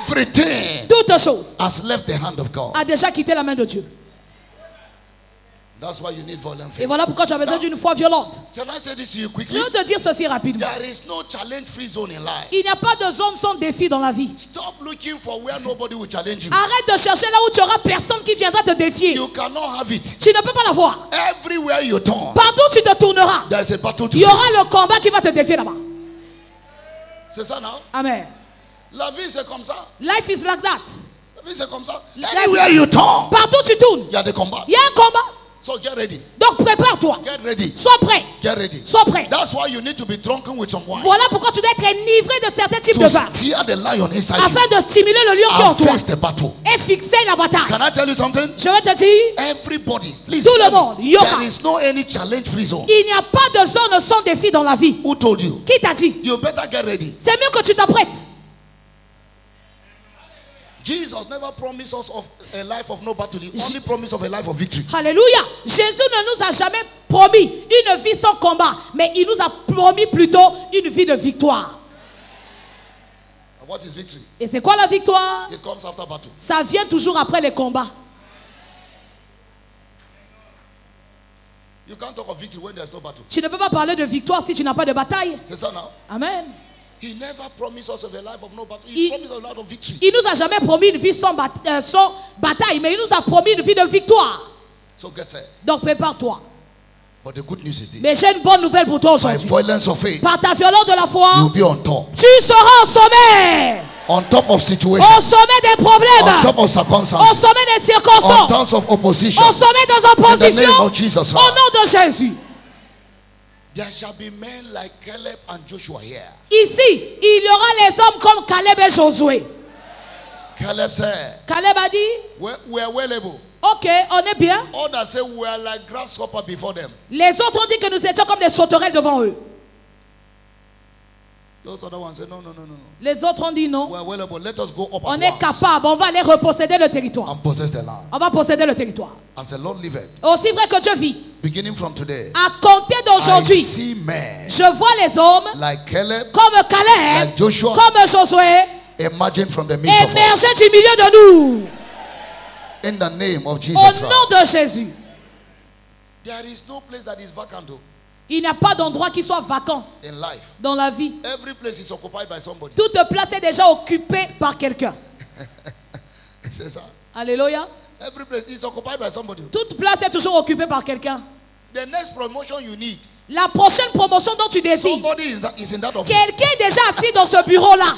Everything, toute chose, has left the hand of God. A déjà quitté la main de Dieu. That's why you need violent faith. Et voilà pourquoi tu as besoin d'une foi violente. Can I say this to you quickly? Je veux te dire ceci rapidement. There is no challenge-free zone in life. Il n'y a pas de zone sans défi dans la vie. Stop looking for where nobody will challenge you. Arrête de chercher là où tu auras personne qui viendra te défier. You cannot have it. Tu ne peux pas l'avoir. Everywhere you turn, partout où tu te tourneras, there is a battle to il y aura face. le combat qui va te défier là-bas. C'est ça, non? Amen. La vie c'est comme ça. Life is like that. La vie c'est comme ça. Anywhere you turn, partout où tu tournes, il y a des combats. Il y a un combat. So get ready. Donc prépare-toi. Get ready. Sois prêt. Get ready. Sois prêt. That's why you need to be drunken with some wine. Voilà pourquoi tu dois être enivré de certains types to de vin. steer the lion inside afin you. de stimuler le lion qui est en toi. Face the battle. Et fixer la bataille. Can I tell you something? Je vais te dire. Everybody, please. Tout le monde. Yoka. There is no any challenge-free zone. Il n'y a pas de zone sans défi dans la vie. Who told you? Qui t'a dit? You better get ready. C'est mieux que tu t'apprêtes. Jesus never promised us of a life of no battle. He only promised of a life of victory. Alléluia. Jésus ne nous a jamais promis une vie sans combat, mais il nous a promis plutôt une vie de victoire. What is victory? Et c'est quoi la victoire? It comes after battle. Ça vient toujours après les combats. You can't talk of victory when there's no battle. Tu ne peux pas parler de victoire si tu n'as pas de bataille. C'est ça, non? Amen. He never promised us of a life of no battle. He promised us a life of victory. Il nous a jamais promis une vie sans bataille, mais il nous a promis une vie de victoire. So get set. Donc prépare-toi. But the good news is this. Mais j'ai une bonne nouvelle pour toi By aujourd'hui. violence of faith, Par ta violence de la foi, you'll be on top. tu seras au sommet. On top of situations. Au sommet des problèmes. On top of Au circumstances. sommet des On circonstances. top of opposition. Au sommet des In the oppositions. name of Jesus. Au nom de Jésus. There shall be men like Caleb and Joshua here. Ici, il y aura les hommes comme Caleb et Josué. Caleb said, Caleb a dit, we are well able. ok, on est bien. Others say we are like grasshopper before them. Les autres ont dit que nous étions comme des sauterelles devant eux. Those other ones say, no. Les autres ont dit non. We are well able. Let us go up On at est once capable, on va aller reposséder le territoire. and possess the land. On va posséder le territoire. As the Lord liveth, Aussi vrai que Dieu vit, beginning from today, à compter I d'aujourd'hui, see men je vois les hommes like Caleb comme Caleb, like Joshua, comme Josué, emerging from the midst of us. émerger du milieu de nous. In the name of Au Jesus Christ. nom de Jésus. There is no place that is vacant Il n'y a pas d'endroit qui soit vacant in life. dans la vie. Every place is occupied by somebody. Toute place est déjà occupée par quelqu'un. C'est ça. Alléluia. Every place is occupied by somebody. Toute place est toujours occupée par quelqu'un. The next promotion you need, La prochaine promotion dont tu désires, somebody is in that office. quelqu'un est déjà assis dans ce bureau-là.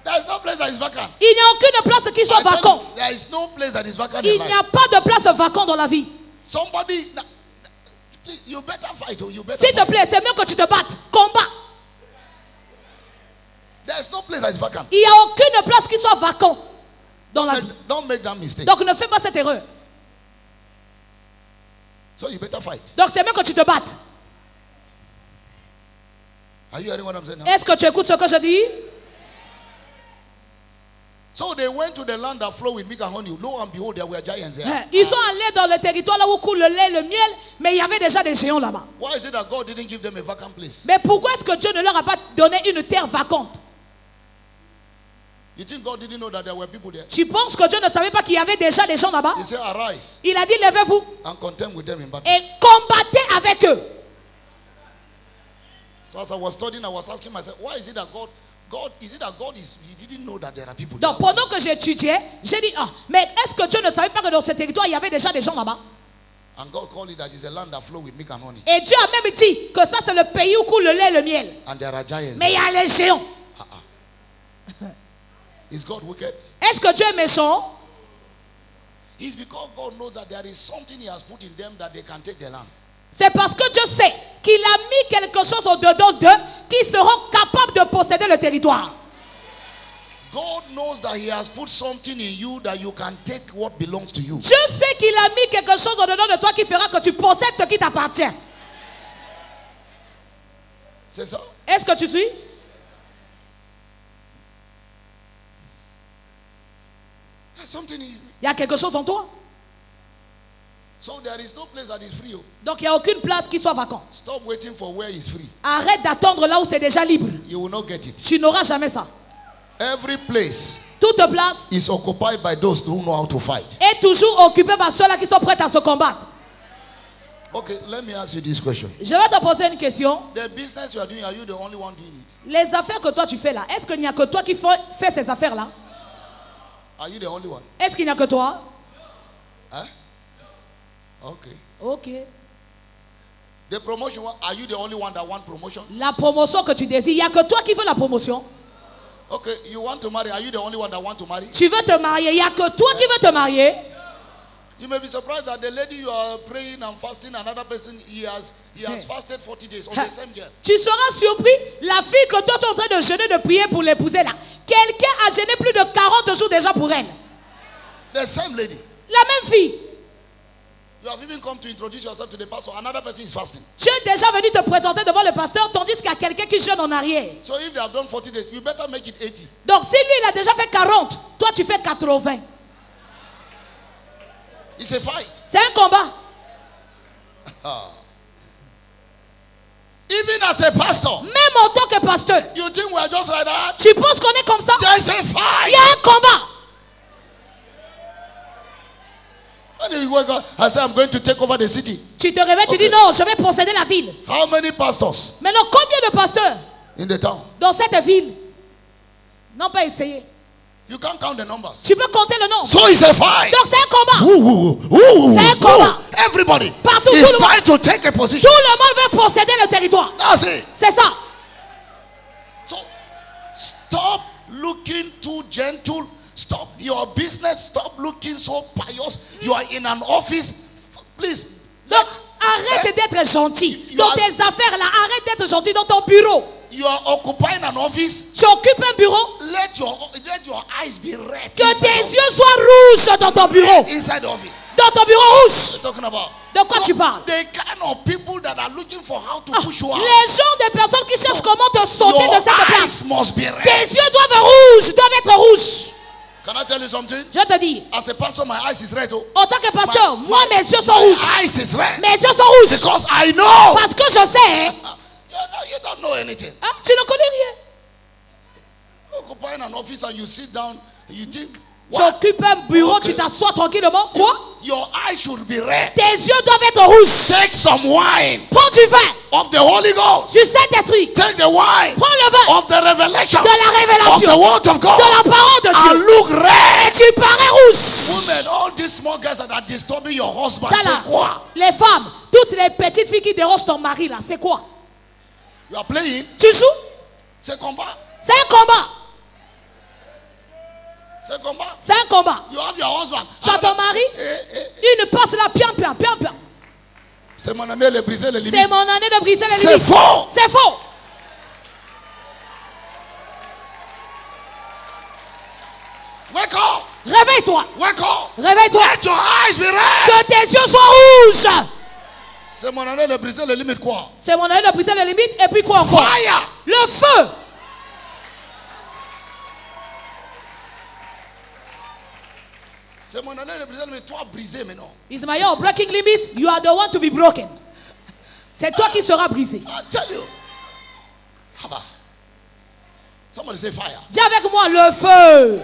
There is no place that is vacant. Il n'y a aucune place qui soit I tell you, vacante. there is no place that is vacant in Il life. n'y a pas de place vacante dans la vie. Somebody, please, you better fight. You better S'il te fight. plaît, c'est mieux que tu te battes. Combat. There is no place that is vacant. Il n'y a aucune place qui soit vacante dans la vie. Don't make that mistake. Donc ne fais pas cette erreur. So you better fight. Donc c'est mieux que tu te battes. Are you hearing what I'm saying now? Est-ce que tu écoutes ce que je dis? So they went to the land that flowed with milk and honey. Lo and behold, there were giants there. Ils sont allés dans le territoire là où coule le lait, le miel, mais il y avait déjà des géants là-bas. Why is it that God didn't give them a vacant place? Mais pourquoi est-ce que Dieu ne leur a pas donné une terre vacante? You think God didn't know that there were people there? Tu penses que Dieu ne savait pas qu'il y avait déjà des gens là-bas? He said, arise Il a dit, levez-vous and contend with them in battle. et combattez avec eux. So as I was studying, I was asking myself, why is it that God he didn't know that there are people Donc there? pendant que j'étudiais, j'ai dit, mais est-ce que Dieu ne savait pas que dans ce territoire, il y avait déjà des gens là-bas? And God called it that it's a land that flow with milk and honey. Et Dieu a même dit que ça c'est le pays où coule le lait et le miel. And there are giants. Mais il y a les géants. Is God wicked? Est-ce que Dieu est méchant? It's because God knows that there is something he has put in them that they can take the land. C'est parce que Dieu sait qu'il a mis quelque chose au-dedans d'eux qui seront capables de posséder le territoire. God knows that he has put something in you that you can take what belongs to you. Dieu sait qu'il a mis quelque chose au-dedans de toi qui fera que tu possèdes ce qui t'appartient. C'est ça? Est-ce que tu suis? There's something in you. Il y a quelque chose en toi. So there is no place that is free. Donc il n'y a aucune place qui soit vacante. Stop waiting for where is free. Arrête d'attendre là où c'est déjà libre. You will not get it. Tu n'auras jamais ça. Every place Toute place is occupied by those who know how to fight. est toujours occupée par ceux-là qui sont prêts à se combattre. Okay, let me ask you this question. Je vais te poser une question. The business you are doing, are you the only one doing it? Les affaires que toi tu fais là, est-ce qu'il n'y a que toi qui fais ces affaires-là? Are you the only one? Est-ce qu'il n'y a que toi? Huh? Okay. Ok. The promotion, are you the only one that want promotion? La promotion que tu désires, il n'y a que toi qui veux la promotion. Okay, you want to marry, are you the only one that want to marry? Tu veux te marier, il n'y a que toi qui veux te marier. You may be surprised that the lady you are praying and fasting, another person, he has fasted 40 days on the same girl. Tu seras surpris, la fille que toi tu es en train de jeûner, de prier pour l'épouser là, quelqu'un a jeûné plus de 40 jours déjà pour elle. The same lady. La même fille. You have even come to introduce yourself to the pastor. Another person is fasting. Tu es déjà venu te présenter devant le pasteur, tandis qu'il y a quelqu'un qui jeûne en arrière. So if they have done 40 days, you better make it 80. Donc si lui il a déjà fait 40, toi tu fais 80. It's a fight. C'est un combat. Even as a pastor, Même en tant que pasteur, you think we are just like that? tu penses qu'on est comme ça? There's a Il fight. y a un combat. you wake up and say, I'm going to take over the city? Tu te réveilles, tu dis non, je vais posséder la ville. How many pastors Maintenant, combien de pasteurs in the town? dans cette ville n'ont pas essayé? You can't count the numbers. Tu peux compter le nombre. So it's a fight. Donc c'est un combat. C'est un combat. Everybody Partout, is tout le trying to take a position. Tout le monde veut posséder le territoire. That's it. C'est ça. So stop looking too gentle. Stop your business. Stop looking so pious. You are in an office. Please. Donc arrête d'être gentil dans tes affaires là. Arrête d'être gentil dans ton bureau. You are occupying an office. Tu occupes un bureau. Let your eyes be red. Que tes yeux soient rouges dans ton bureau. Inside the office. Dans ton bureau rouge. Talking about. De quoi tu parles? The kind of people that are looking for how to push you out. Les gens des personnes qui cherchent comment te sauter de cette place. Must be red. Tes yeux doivent être rouges. Can I tell you something? Je te dis. As a pastor, my eyes is red. En tant que pasteur, moi mes yeux sont rouges. My eyes is red. Mes yeux sont rouges. Because I know. Parce que je sais. You don't know anything. Ah, tu ne connais rien. Occupying an office and you sit down, you think. Tu occupes un bureau, tu t'assois tranquillement. Quoi? Your eyes should be red. Tes yeux doivent être rouges. Take some wine. Prends du vin. Of the Holy Ghost. Du Saint-Esprit. Take the wine. Prends le vin. Of the revelation. De la révélation. Of the word of God. De la parole de Dieu. And look red. Et tu parais rouge. Women, all these small girls that are disturbing your husband. C'est quoi? Les femmes, toutes les petites filles qui dérangent ton mari là, c'est quoi? You are playing. Tu joues? C'est combat. C'est un combat. C'est un combat. C'est un combat. You have your husband. Tu as ton mari. Une passe là, pian, pian, pian, pian. C'est mon année de briser les limites. C'est mon année de briser les limites. C'est faux. C'est faux. Wake up. Réveille-toi. Wake up. Réveille-toi. Let your eyes be red. Que tes yeux soient rouges. C'est mon année de briser les limites quoi? C'est mon année de briser les limites et puis quoi encore? Fire. Le feu. C'est mon année de briser les limites. Toi brisé maintenant. It's my year of breaking limits. You are the one to be broken. C'est toi qui seras brisé. I tell you. Haba. Somebody say fire. Dis avec moi le feu.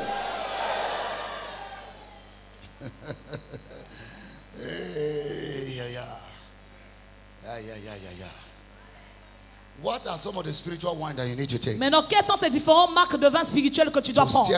What are some of the spiritual wine that you need to take? Maintenant, quelles sont ces différentes marques de vin spirituel que tu dois prendre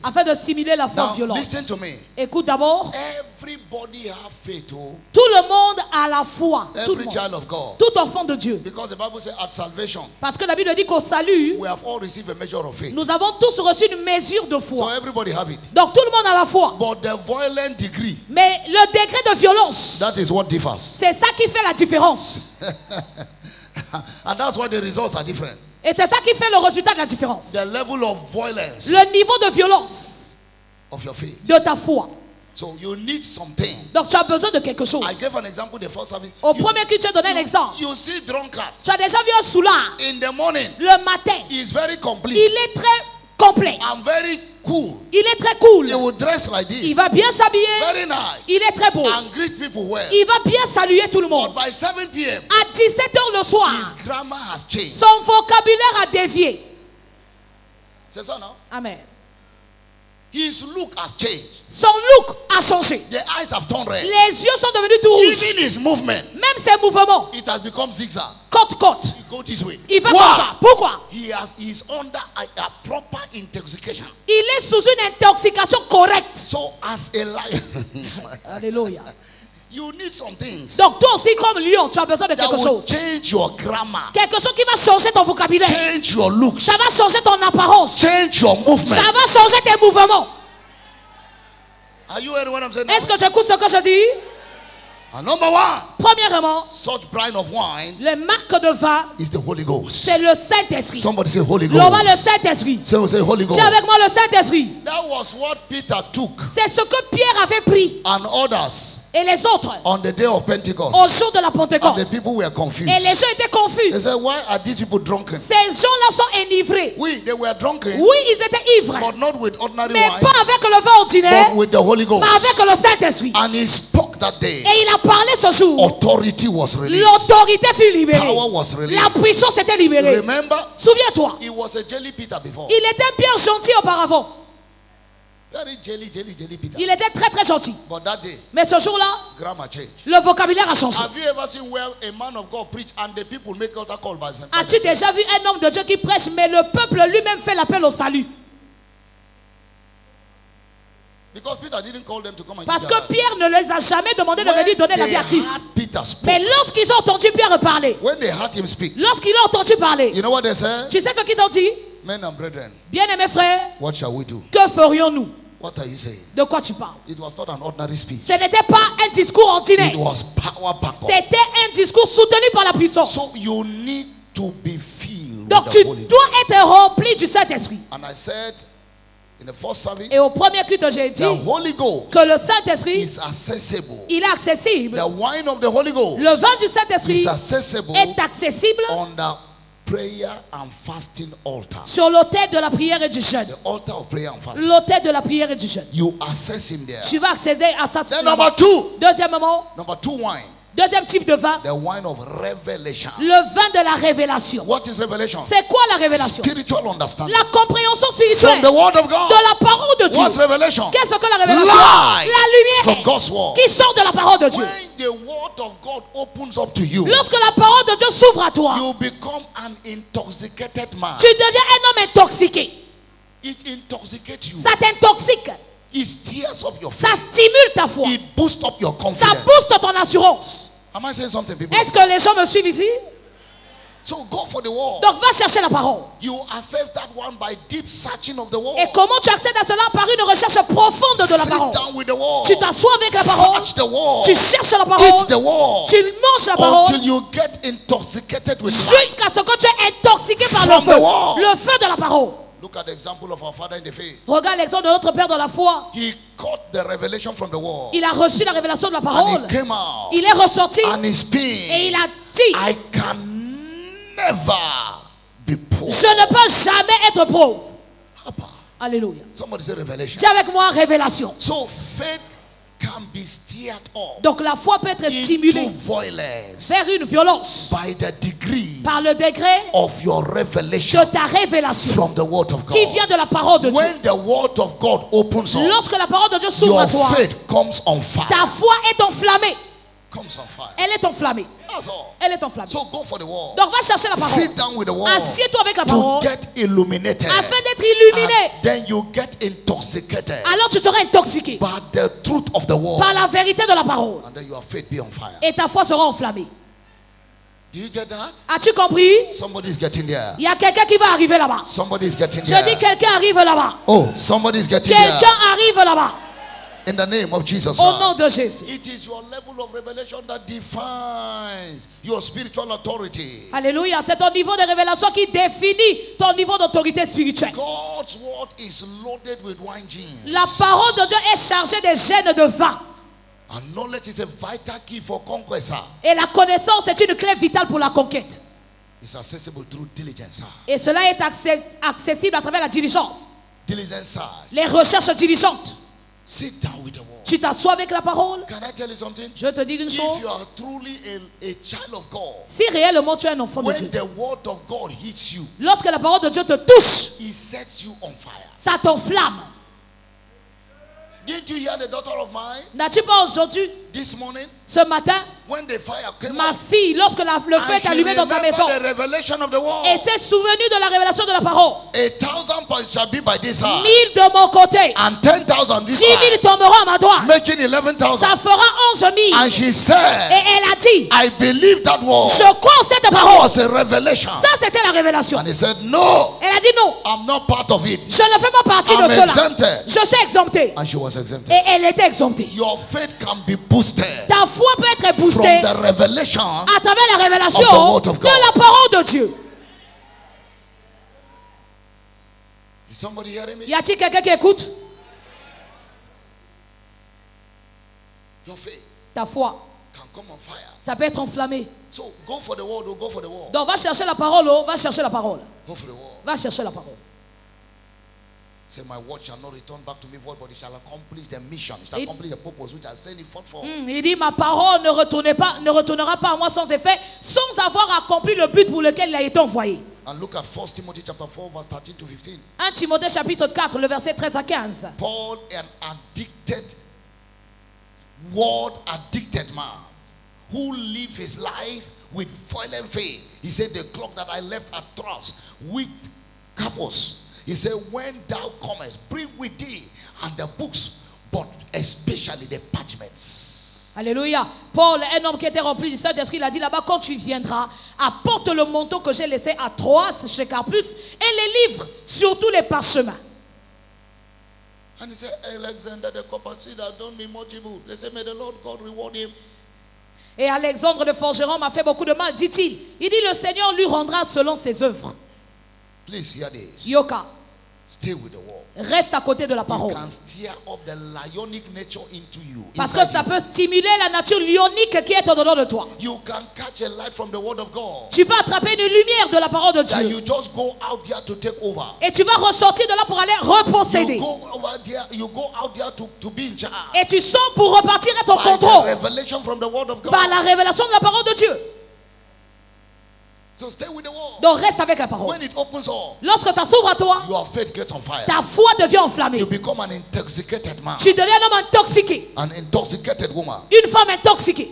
afin de simuler la foi violente? Listen to me. Écoute d'abord. Everybody have faith. Tout le monde a la foi. Every child of God. Tout enfant de Dieu. Because the Bible says at salvation. Parce que la Bible dit qu'au salut, we have all received a measure of faith. Nous avons tous reçu une mesure de foi. So everybody have it. Donc tout le monde a la foi. But the violent degree. Mais le degré de violence. That is what differs. C'est ça qui fait la différence. And that's why the results are different. Et c'est ça qui fait le résultat de la différence. The level of violence. Le niveau de violence. Of your faith. De ta foi. So you need something. Donc tu as besoin de quelque chose. I gave an example the first service. Au premier culte, tu as donné un exemple. You see drunkard. Tu as déjà vu un soulard. In the morning. Le matin. Is very complete. Il est très complet. I'm very cool. Il est très cool. He will dress like this. Il va bien s'habiller. Very nice. Il est très beau. And greet people well. Il va bien saluer tout le monde. But by 7 p.m. À 17h le soir. His grammar has changed. Son vocabulaire a dévié. C'est ça, non? Amen. His look has changed. Son look a changé. The eyes have turned red. Les yeux sont devenus tout rouges. Even his movement. Même ses mouvements. It has become zigzag. Côte. He go this way. Il va comme ça. Pourquoi? He is under a proper intoxication. Il est sous une intoxication correcte. So as a lion. Alléluia. You need some things. Donc toi aussi comme lion, tu as besoin de quelque chose. Change your grammar. Quelque chose qui va changer ton vocabulaire. Change your looks. Ça va changer ton apparence. Change your movement. Ça va changer tes mouvements. Are you hearing what I'm saying? Est-ce que tu écoutes ce que je dis? And number one. Premièrement, such brine of wine. Les marques de vin. Is the Holy Ghost. C'est le Saint-Esprit. Somebody say Holy Ghost. L'on va le Saint-Esprit. Say Holy Ghost. Dis avec moi le Saint-Esprit. That was what Peter took. C'est ce que Pierre avait pris. And others. Et les autres, on the day of Pentecost, au jour de la Pentecôte, and the people were confused. Et les gens étaient confus. They said, why are these people drunken? Ces gens-là sont enivrés. Oui, they were drunken. Oui, ils étaient ivres. But not with ordinary mais wine, pas avec le vin ordinaire, but with the Holy Ghost. Mais avec le Saint-Esprit. And he spoke that day. Et il a parlé ce jour. Authority was released. L'autorité fut libérée. Power was released. La puissance était libérée. Remember? Souviens-toi. He was a jelly Peter before. Il était bien gentil auparavant. He Il était très très gentil. But that day, mais ce jour-là, le vocabulaire a changé. As-tu déjà vu un homme de Dieu qui prêche, mais le peuple lui-même fait l'appel au salut? Parce que Pierre ne les a jamais demandé de venir donner la vie à Christ. Mais lorsqu'ils ont entendu Pierre parler, lorsqu'ils ont entendu parler, tu sais ce qu'ils ont dit? Bien-aimés frères, que ferions-nous? De quoi tu parles? Ce n'était pas un discours ordinaire. C'était un discours soutenu par la puissance. Donc tu dois être rempli du Saint-Esprit. Et au premier culte, j'ai dit que le Saint-Esprit, il est accessible. Le vin du Saint-Esprit est accessible sur l'autel de la prière et du jeûne. L'autel de la prière et du jeûne. Tu vas accéder à ça. Deuxièmement, deuxième type de vin, le vin de la révélation. C'est quoi la révélation? La compréhension spirituelle de la parole de Dieu. Qu'est-ce que la révélation? La lumière qui sort de la parole de Dieu. Lorsque la parole de Dieu s'ouvre à toi, tu deviens un homme intoxiqué. Ça t'intoxique. Ça stimule ta foi. Ça booste ton assurance. Est-ce que les gens me suivent ici? Donc va chercher la parole. Et comment tu accèdes à cela? Par une recherche profonde de la parole. Tu t'assois avec la parole. Tu cherches la parole. Tu manges la parole. Jusqu'à ce que tu es intoxiqué par le feu. Le feu de la parole. Look at the example of our father in the faith. Regarde l'exemple de notre Père dans la foi. He caught the revelation from the word. Il a reçu la révélation de la parole. And he came out. Il est ressorti. And he speak. Et il a dit, I can never be poor. Je ne peux jamais être pauvre. Alléluia. Somebody say revelation. Dis avec moi révélation. So faith can be steered up. Donc la foi peut être stimulée vers une violence by the degree par le degré of your revelation de ta révélation from the word of God. Qui vient de la parole de Dieu. When the word of God opens up, lorsque la parole de Dieu s'ouvre à toi, faith comes on fire. Ta foi est enflammée. Comes on fire. Elle est enflammée. That's all. Elle est enflammée. So go for the word. Donc va chercher la parole. Sit down with the word. Assieds-toi avec la parole. To get illuminated. Afin d'être illuminé. And then you get intoxicated. Alors tu seras intoxiqué. By the truth of the word. Par la vérité de la parole. And then your faith be on fire. Et ta foi sera enflammée. Do you get that? As-tu compris? Somebody is getting there. Il y a quelqu'un qui va arriver là-bas. Somebody is getting there. Je dis quelqu'un arrive là-bas. Oh, somebody is getting there. Quelqu'un arrive là-bas. In the name of Jesus. Au nom de Jésus. It is your level of revelation that defines your spiritual authority. Alléluia. C'est ton niveau de révélation qui définit ton niveau d'autorité spirituelle. God's word is loaded with wine gins. La parole de Dieu est chargée des gènes de vin. And knowledge is a vital key for conquest. Et la connaissance est une clé vitale pour la conquête. It's accessible through diligence. Et cela est accessible à travers la diligence. Diligence. Les recherches diligentes. Sit down with the word. Tu t'assois avec la parole. Can I tell you something? Je te dis une chose. If you are truly a child of God, si réellement tu es un enfant de Dieu, when the word of God hits you, lorsque la parole de Dieu te touche, it sets you on fire. Ça t'enflamme. Didn't you hear the daughter of mine? N'as-tu pas aujourd'hui, this morning, ce matin, when the fire came ma fille, lorsque le feu est allumé dans sa maison, et s'est souvenue de la révélation de la parole. 1,000 points shall be by this side. 1000 de mon côté. And 10,000 this 10 000 side. tomberont à ma droite. Making 11,000. Ça fera 11 000. And she said, et elle a dit, I believe that word. Je crois cette parole. Was a revelation. Ça c'était la révélation. And he said, no. Elle a dit non. I'm not part of it. Je ne fais pas partie de cela. Exempted. Je suis exempté. And she was exempted. Et elle était exemptée. Your faith can be boosted. Ta foi peut être boostée from the revelation à travers la révélation de la parole de Dieu. Is somebody hearing me? Y a-t-il quelqu'un qui écoute? Your faith ta foi can come on fire. Ça peut être enflammé. So go for the word, go for the word. Donc va chercher la parole, va chercher la parole. Go for the word. Va chercher la parole. Say, my word shall not return back to me void, but it shall accomplish the mission. It shall accomplish the purpose which I sent it forth for. Il dit, ma parole ne retournera pas à moi sans effet, sans avoir accompli le but pour lequel il a été envoyé. And look at 1 Timothy chapter 4 verse 13 to 15. 1 Timothée chapitre 4, le verset 13 à 15. Paul, an addicted, word addicted man who lived his life with violent faith. He said, the clock that I left at Troas with Carpus. He said, when thou comest, bring with thee and the books, but especially the parchments. Alléluia. Paul, un homme qui était rempli du Saint-Esprit, il a dit là-bas, quand tu viendras, apporte le manteau que j'ai laissé à Troas chez Carpus et les livres, surtout les parchemins. And he said, Alexander the Copperseed has done me much evil. They said, may the Lord God reward him. Et Alexandre le forgeron m'a fait beaucoup de mal, dit-il. Il dit, le Seigneur lui rendra selon ses œuvres. Please hear this. Yoka. Stay with the word. Reste à côté de la parole. Parce que ça peut stimuler la nature lionique qui est au-dedans de toi. You can catch a light from the word of God. Tu peux attraper une lumière de la parole de Dieu. You just go out there to take over. Et tu vas ressortir de là pour aller reposséder. You go out there to be in charge. Et tu sors pour repartir à ton contrôle. Revelation from the word of God. Par la révélation de la parole de Dieu. So stay with the word. Donc reste avec la parole. When it opens up, lorsque ça s'ouvre à toi, your faith gets on fire. Ta foi devient enflammée. You become an intoxicated man. Tu deviens un homme intoxiqué. An intoxicated woman. Une femme intoxiquée.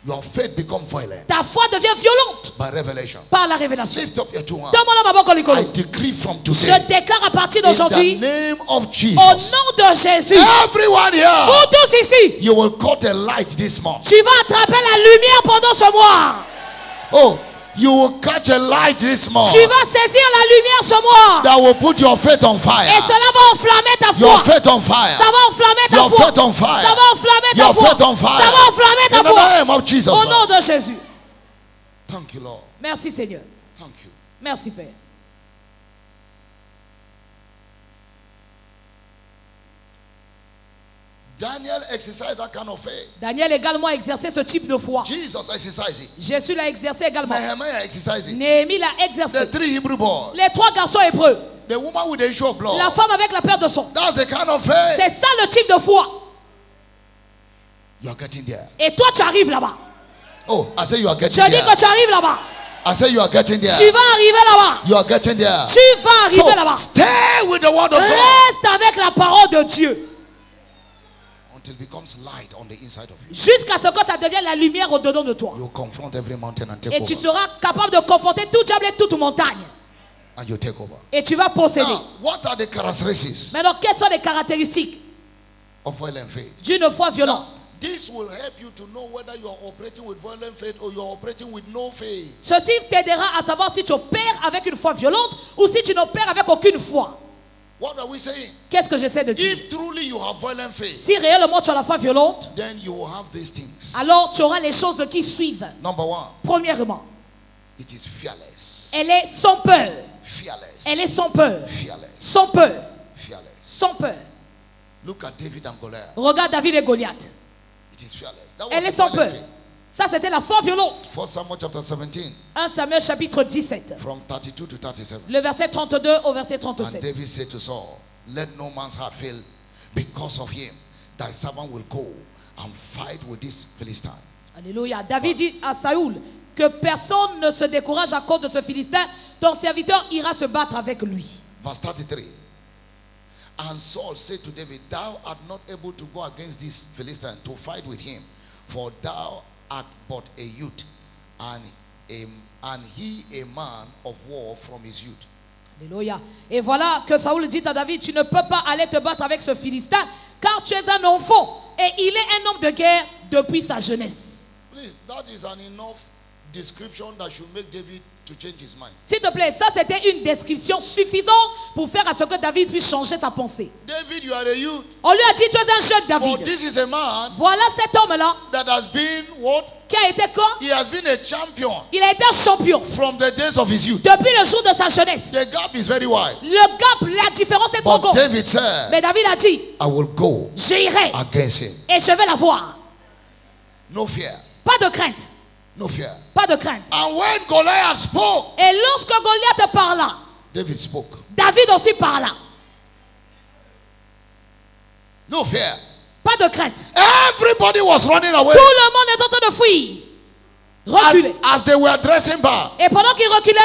Your faith becomes violent. Ta foi devient violente. By revelation. Par la révélation. Lift up your two hands. I decree from today. Je déclare à partir d'aujourd'hui. In the name of Jesus. Au nom de Jésus. Everyone here. Vous tous ici. You will cut a light this month. Tu vas attraper la lumière pendant ce mois. Oh. You will catch a light this morning. Tu vas saisir la lumière ce mois. That will put your faith on fire. Et cela va enflammer ta foi. Your faith on fire. Ça va enflammer ta your foi. Faith on fire. Ça va enflammer ta your foi. Faith on fire. Ça va enflammer ta foi. In the name of Jesus. Au nom de Jésus. Thank you, Lord. Merci Seigneur. Thank you. Merci Père. Daniel exercised that kind of faith. Daniel également a exercé ce type de foi. Jesus exercised it. Jésus l'a exercé également. Nehemiah exercised it. Néhémie l'a exercé. The three Hebrew boys. Les trois garçons hébreux. The woman with the issue of blood. La femme avec la perte de sang. That's the kind of faith. C'est ça le type de foi. You are getting there. Et toi tu arrives là-bas. Oh, I say you are getting there. Je dis que tu arrives là-bas. I say you are getting there. Tu vas arriver là-bas. You are getting there. Tu vas arriver là-bas. Stay with the word of God. Reste avec la parole de Dieu. Until it becomes light on the inside of you. Jusqu'à ce que ça devienne la lumière au-dedans de toi. You confront every mountain and take et over. Tu seras capable de confronter tout diable et toute montagne. And you take over. Et tu vas posséder. Now, what are the characteristics? Maintenant, quelles sont les caractéristiques of violent faith? D'une foi violente? Now, this will help you to know whether you are operating with violent faith or you are operating with no faith. Ceci t'aidera à savoir si tu opères avec une foi violente ou si tu n'opères avec aucune foi. What are we saying? Qu'est-ce que j'essaie de dire? If truly you have violent faith, si réellement tu as la foi violente, then you will have these things. Alors tu auras les choses qui suivent. Number one. Premièrement, it is fearless. Elle est sans peur. Fearless. Elle est sans peur. Fearless. Sans peur. Fearless. Sans peur. Look at David and Goliath. Regarde David et Goliath. It is fearless. That was Elle est sans peur. Ça c'était la foi violente. 1 Samuel chapter 17. 1 Samuel chapitre 17. From 32 to 37. Le verset 32 au verset 37. And David said to Saul, let no man's heart fail because of him. Thy servant will go and fight with this Philistine. Alléluia. David dit à Saoul que personne ne se décourage à cause de ce Philistin. Ton serviteur ira se battre avec lui. Verse 33. And Saul said to David, thou art not able to go against this Philistine to fight with him, for thou art but a youth, and he a man of war from his youth. Alléluia. Et voilà que Saoul dit à David, tu ne peux pas aller te battre avec ce Philistin, car tu es un enfant, et il est un homme de guerre depuis sa jeunesse. Please, that is an enough description that should make David to change his mind. S'il te plaît, ça c'était une description suffisante pour faire à ce que David puisse changer sa pensée. David, you are a youth. On lui a dit, tu es un jeune David. But this is a man voilà cet homme-là that has been what? Qui a été quoi? He has been a champion. Il a été un champion. From the days of his youth. Depuis le jour de sa jeunesse. The gap is very wide. Le gap, la différence est trop grande. David said, mais David a dit, I will go j'irai against him. Et je vais la voir. No fear. Pas de crainte. No fear. Pas de crainte. And when Goliath spoke, et lorsque Goliath parla, David spoke. David aussi parla. No fear. Pas de crainte. Everybody was running away. Tout le monde est en train de fuir. reculait. As they were dressing back, Et pendant qu'il reculait,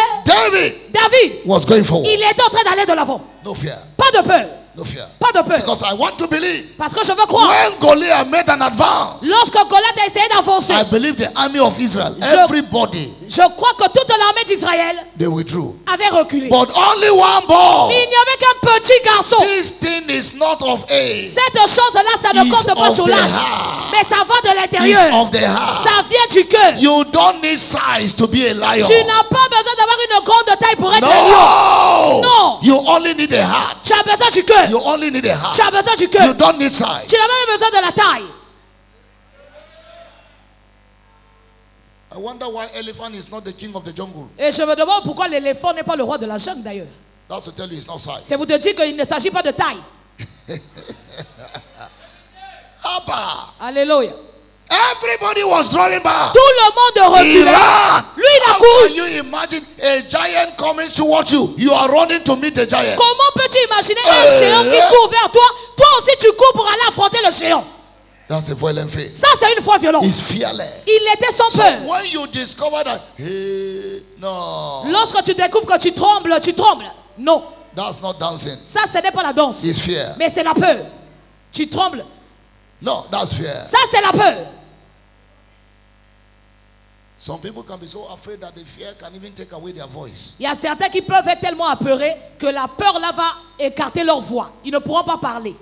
David was going forward. il était en train d'aller de l'avant. No fear. Pas de peur. No fear. Pas de peur. Because I want to believe. Parce que je veux croire. When Goliath made an advance, Lorsque Goliath a essayé d'avancer, I believe the army of Israel, everybody, je crois que toute l'armée d'Israël they withdrew. avait reculé. But only one boy. Il n'y avait qu'un petit garçon. This thing is not of age. Cette chose-là, ça ne It's compte pas of sur the l'âge. heart. Mais ça va de It's l'intérieur. of the heart. Ça vient du cœur. You don't need size to be a lion. Tu n'as pas besoin d'avoir une grande taille pour être un lion. No. Non. You only need a heart. Tu as besoin du cœur. You only need a heart. Tu as besoin du You cœur. don't need size. Tu n'as même besoin de la taille. I wonder why elephant is not the king of the jungle. Et je me demande pourquoi l'éléphant n'est pas le roi de la jungle d'ailleurs. That's to tell you it's not size. C'est pour te dire qu'il ne s'agit pas de taille. Abba. Alléluia. Everybody was drawing back. Tout le monde reculait. Lui, il a How couru. can you imagine a giant coming towards you? You are running to meet the giant. Comment peux-tu imaginer un géant qui court vers toi? Toi aussi, tu cours pour aller affronter le géant. That's a violent faith. Ça, c'est une foi violente. It's fearless. Il était sans So peur. when you discover that, hey, no, Lorsque tu découvres que tu trembles, tu trembles. Non, that's not dancing. ça, ce n'est pas la danse. It's fear. Mais c'est la peur. Tu trembles. No, that's fear. Ça, c'est la peur. Some people can be so afraid that the fear can even take away their voice. Il y a certains qui peuvent être tellement apeurés que la peur là va écarter leur voix. Ils ne pourront pas parler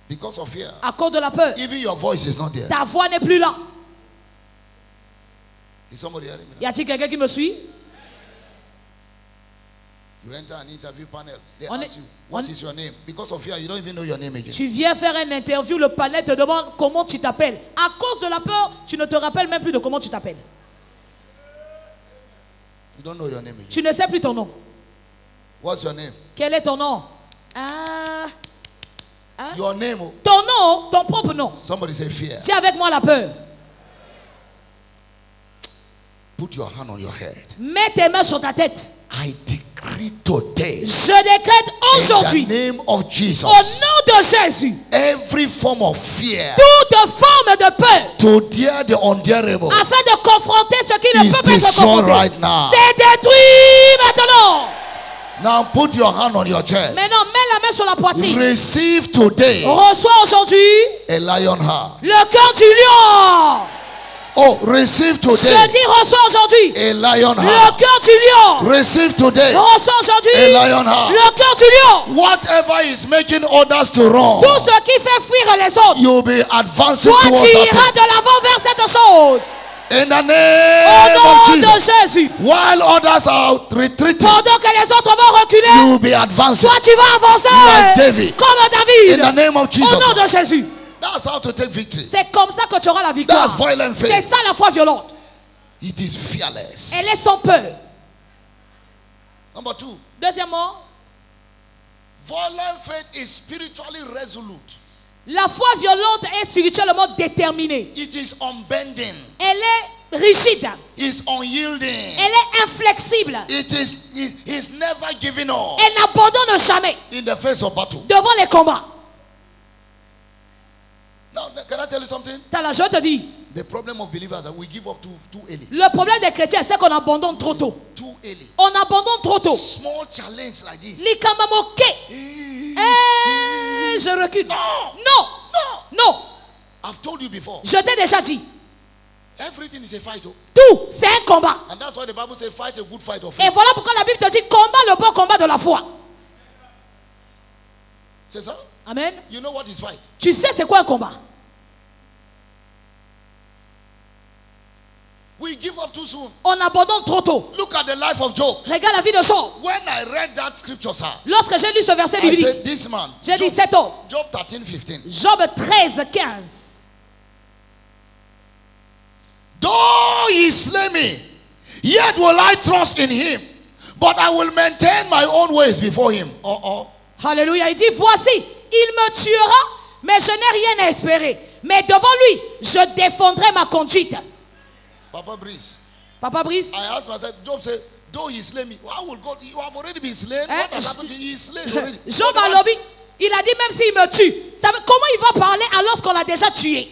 Because of fear. à cause de la peur. Even your voice is not there. Ta voix n'est plus là. Is somebody hearing me? Y a-t-il quelqu'un qui me suit? You enter an interview panel. They On ask est- you, what on- is your name? Because of fear, you don't even know your name again. Tu viens faire une interview, le panel te demande comment tu t'appelles. À cause de la peur, tu ne te rappelles même plus de comment tu t'appelles. You don't know your name again. Tu ne sais plus ton nom. What's your name? Quel est ton nom? Ah, Your name. Oh. ton nom, ton propre nom. Somebody say fear. Tiens avec moi la peur. Put your hand on your head. Mets tes mains sur ta tête. I decree today, Je décrète in aujourd'hui, the name of Jesus, au nom de Jésus, every form of fear toute forme de peur, to dare the undareable afin de confronter ce qui ne is peut pas être destroyed confronté. right now. C'est détruit maintenant. Now put your hand on your chest. Maintenant, mets la main sur la poitrine. Receive today Reçois aujourd'hui a lion heart. le cœur du lion. Oh, receive Je today dis, reçois aujourd'hui a lion le heart. cœur du lion. Receive today Reçois aujourd'hui a lion heart. le cœur du lion. Whatever is making others to run, Tout ce qui fait fuir les autres, you'll be advancing toi towards tu that iras de l'avant vers cette chose. thing. In the Au name nom of de Jesus. Jésus. While others are retreating, Pendant que les autres vont reculer, you'll be advancing. toi tu vas avancer Like David. comme In David. the name of Jesus. Au nom de Jésus. That's how to take victory. C'est comme ça que tu auras la victoire. That's violent C'est faith. ça la foi violente. It is fearless. Elle est sans peur. Number two, Deuxièmement, violent faith is spiritually resolute. la foi violente est spirituellement déterminée. It is unbending. Elle est rigide. It's unyielding. Elle est inflexible. It is never giving up Elle n'abandonne jamais in the face of battle. devant les combats. Now, can I tell you something? Je te dis, The problem of believers is that we give up too early. le problème des chrétiens, c'est qu'on abandonne trop tôt. Too early. On abandonne trop tôt. Small challenge like this. Likamamoke. Je recule. Non. Non. I've told you before. Je t'ai déjà dit. Everything is a fight. Oh. Tout, c'est un combat. And that's why the Bible says fight a good fight of Et faith. voilà pourquoi la Bible te dit combat le bon combat de la foi. C'est ça? Amen. You know what is fight? Tu sais c'est quoi un combat? We give up too soon. On abandonne trop tôt. Look at the life of Job. Regarde la vie de Job. When I read that scripture, sir, Lorsque j'ai lu ce verset I biblique, said, this man, j'ai dit cet homme. Job 13:15. Job 13, 15. Though he slay me, yet will I trust in him. But I will maintain my own ways before him. Alléluia. Il dit, voici, il me tuera, mais je n'ai rien à espérer. Mais devant lui, je défendrai ma conduite. Papa Brice. Papa Brice. I asked myself, Job said, though he slay me, how will God, you have already been slain. What has happened to you? He is slain already. Job a lobby, il a dit même s'il me tue, comment il va parler alors qu'on l'a déjà tué?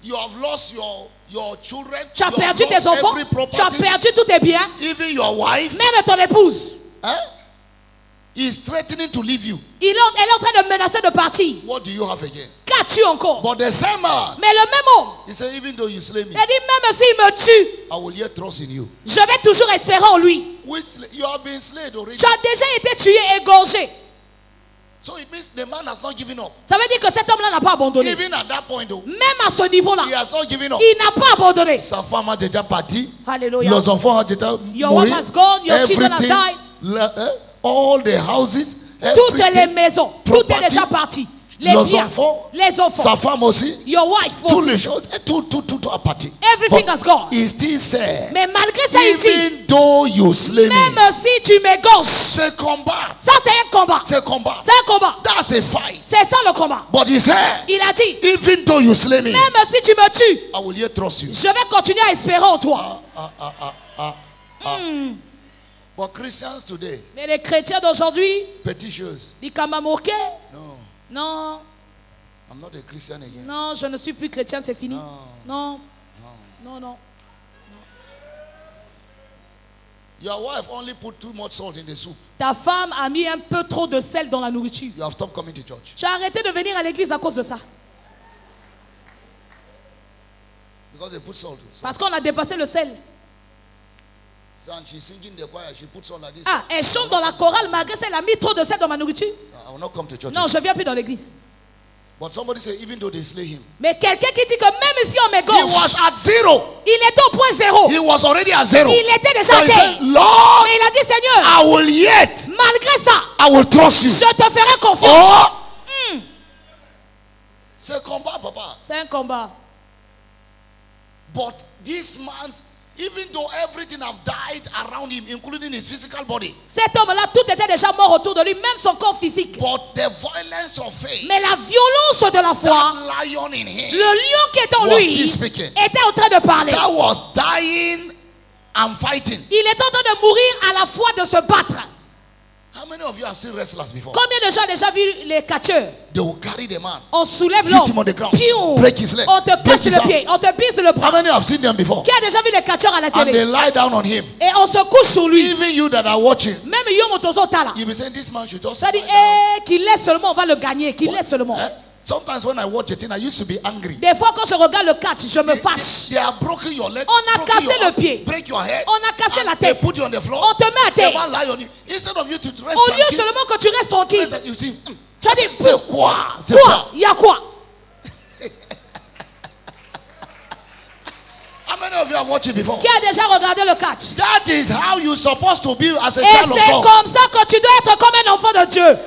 You have lost your your children, tu as perdu tes enfants, tu as perdu tous tes biens, even your wife, même ton épouse. Is threatening to leave you. Elle est en train de menacer de partir. What do you have again? Qu'as-tu encore? But the same man, mais le même homme, he said, even though you slay me, il dit même s'il me tue, I will yet trust in you. Je vais toujours espérer en lui. You have been slayed already. Tu as déjà été tué, égorgé. So it means the man has not given up. Ça veut dire que cet homme-là n'a pas abandonné. Even at that point, though, même à ce niveau-là, he has not given up. Il n'a pas abandonné. Sa femme a déjà parti. Alléluia. Los enfants ont déjà Your wife has gone, your children has died. All the houses, toutes les maisons, tout est déjà parti. Les biens, les enfants, sa femme aussi, your wife aussi. Tout a parti. Everything has gone. He still said, mais malgré ça, il dit, even though you slay me, même si tu m'égorges, c'est combat. Ça c'est un combat. C'est combat. C'est un combat. That's a fight. C'est ça le combat. But he said, il a dit, even though you slay me, même si tu me tues, I will yet trust you. Je vais continuer à espérer en toi. But Christians today, mais les chrétiens d'aujourd'hui, petites choses. Non. I'm not a Christian again. Non, je ne suis plus chrétien, c'est fini. Non. Your wife only put too much salt in the soup. Ta femme a mis un peu trop de sel dans la nourriture. You have stopped coming to church. Tu as arrêté de venir à l'église à cause de ça. Because they put salt. Parce qu'on a dépassé le sel. She's singing the choir. She puts salt like this. Elle chante dans la chorale malgré ça, elle a mis trop de sel dans ma nourriture. I will not come to church. Non, je viens plus dans l'église. But somebody say, even though they slay him, mais quelqu'un qui dit que même si on m'égorge, he was at zero. Il était au point zéro. He was already at zero. Il était déjà à terre. Lord, mais il a dit, Seigneur, I will yet, malgré ça, I will trust you. Je te ferai confiance. C'est un combat, papa. C'est un combat. But this man's, even though everything have died around him, including his physical body. Cet homme-là, tout était déjà mort autour de lui, même son corps physique. But the violence of faith, mais la violence de la foi, that lion in him, le lion qui est en lui, était en train de parler. That was dying and fighting. Il est en train de mourir à la fois de se battre. How many of you have seen wrestlers before? Combien de gens ont déjà vu les catcheurs? They will carry the man. On soulève l'homme. Break his leg. On te casse le pied. On te brise le bras. How many have seen them before? Qui a déjà vu les catcheurs à la télé? And they lie down on him. Et on se couche sur lui. Even you that are watching. Même yo motozotala. You be saying this man should just. Ça dit qu'il laisse seulement, on va le gagner. Qu'il laisse seulement. Sometimes when I watch a thing, I used to be angry. Des fois quand je regarde le catch, je me fâche. They have broken your leg. On a cassé le pied. Break your head. On a cassé la tête. They put you on the floor. On te met à terre. They lie on you. Instead of you to rest au lieu seulement que tu restes tranquille. You see, tu as dit c'est quoi? Quoi? Il y a quoi? How many of you have watched it before? Qui a déjà regardé le catch? That is how you're supposed to be as a Et child of God. c'est comme ça que tu dois être comme un enfant de Dieu.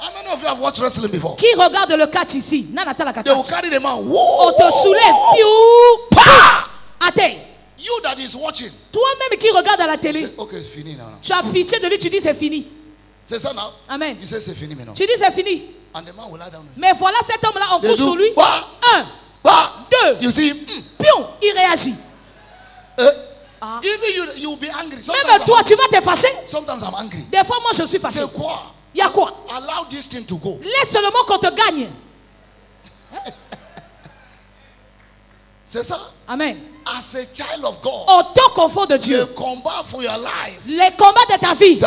How many of you have watched wrestling before? Qui regarde le catch ici? They will carry the man. On te soulève. À terre. You that is watching. Toi-même qui regarde à la télé. Say, okay, it's fini now. Tu as pitié de lui, tu dis c'est fini. C'est ça now. Amen. You say c'est fini maintenant. Tu dis c'est fini. And the man will lie down. Mais voilà cet homme-là, on couche sur lui. 1, 2. You see, pion, il réagit. Even you will be angry. Même toi, tu vas te fâcher. Sometimes I'm angry. Des fois, moi, je suis fâché. C'est quoi? Il y a quoi? Allow this thing to go. Laisse seulement qu'on te gagne. C'est ça? Amen. As a child of God, en tant qu'enfant de Dieu, le combat for your life, les combats de ta vie,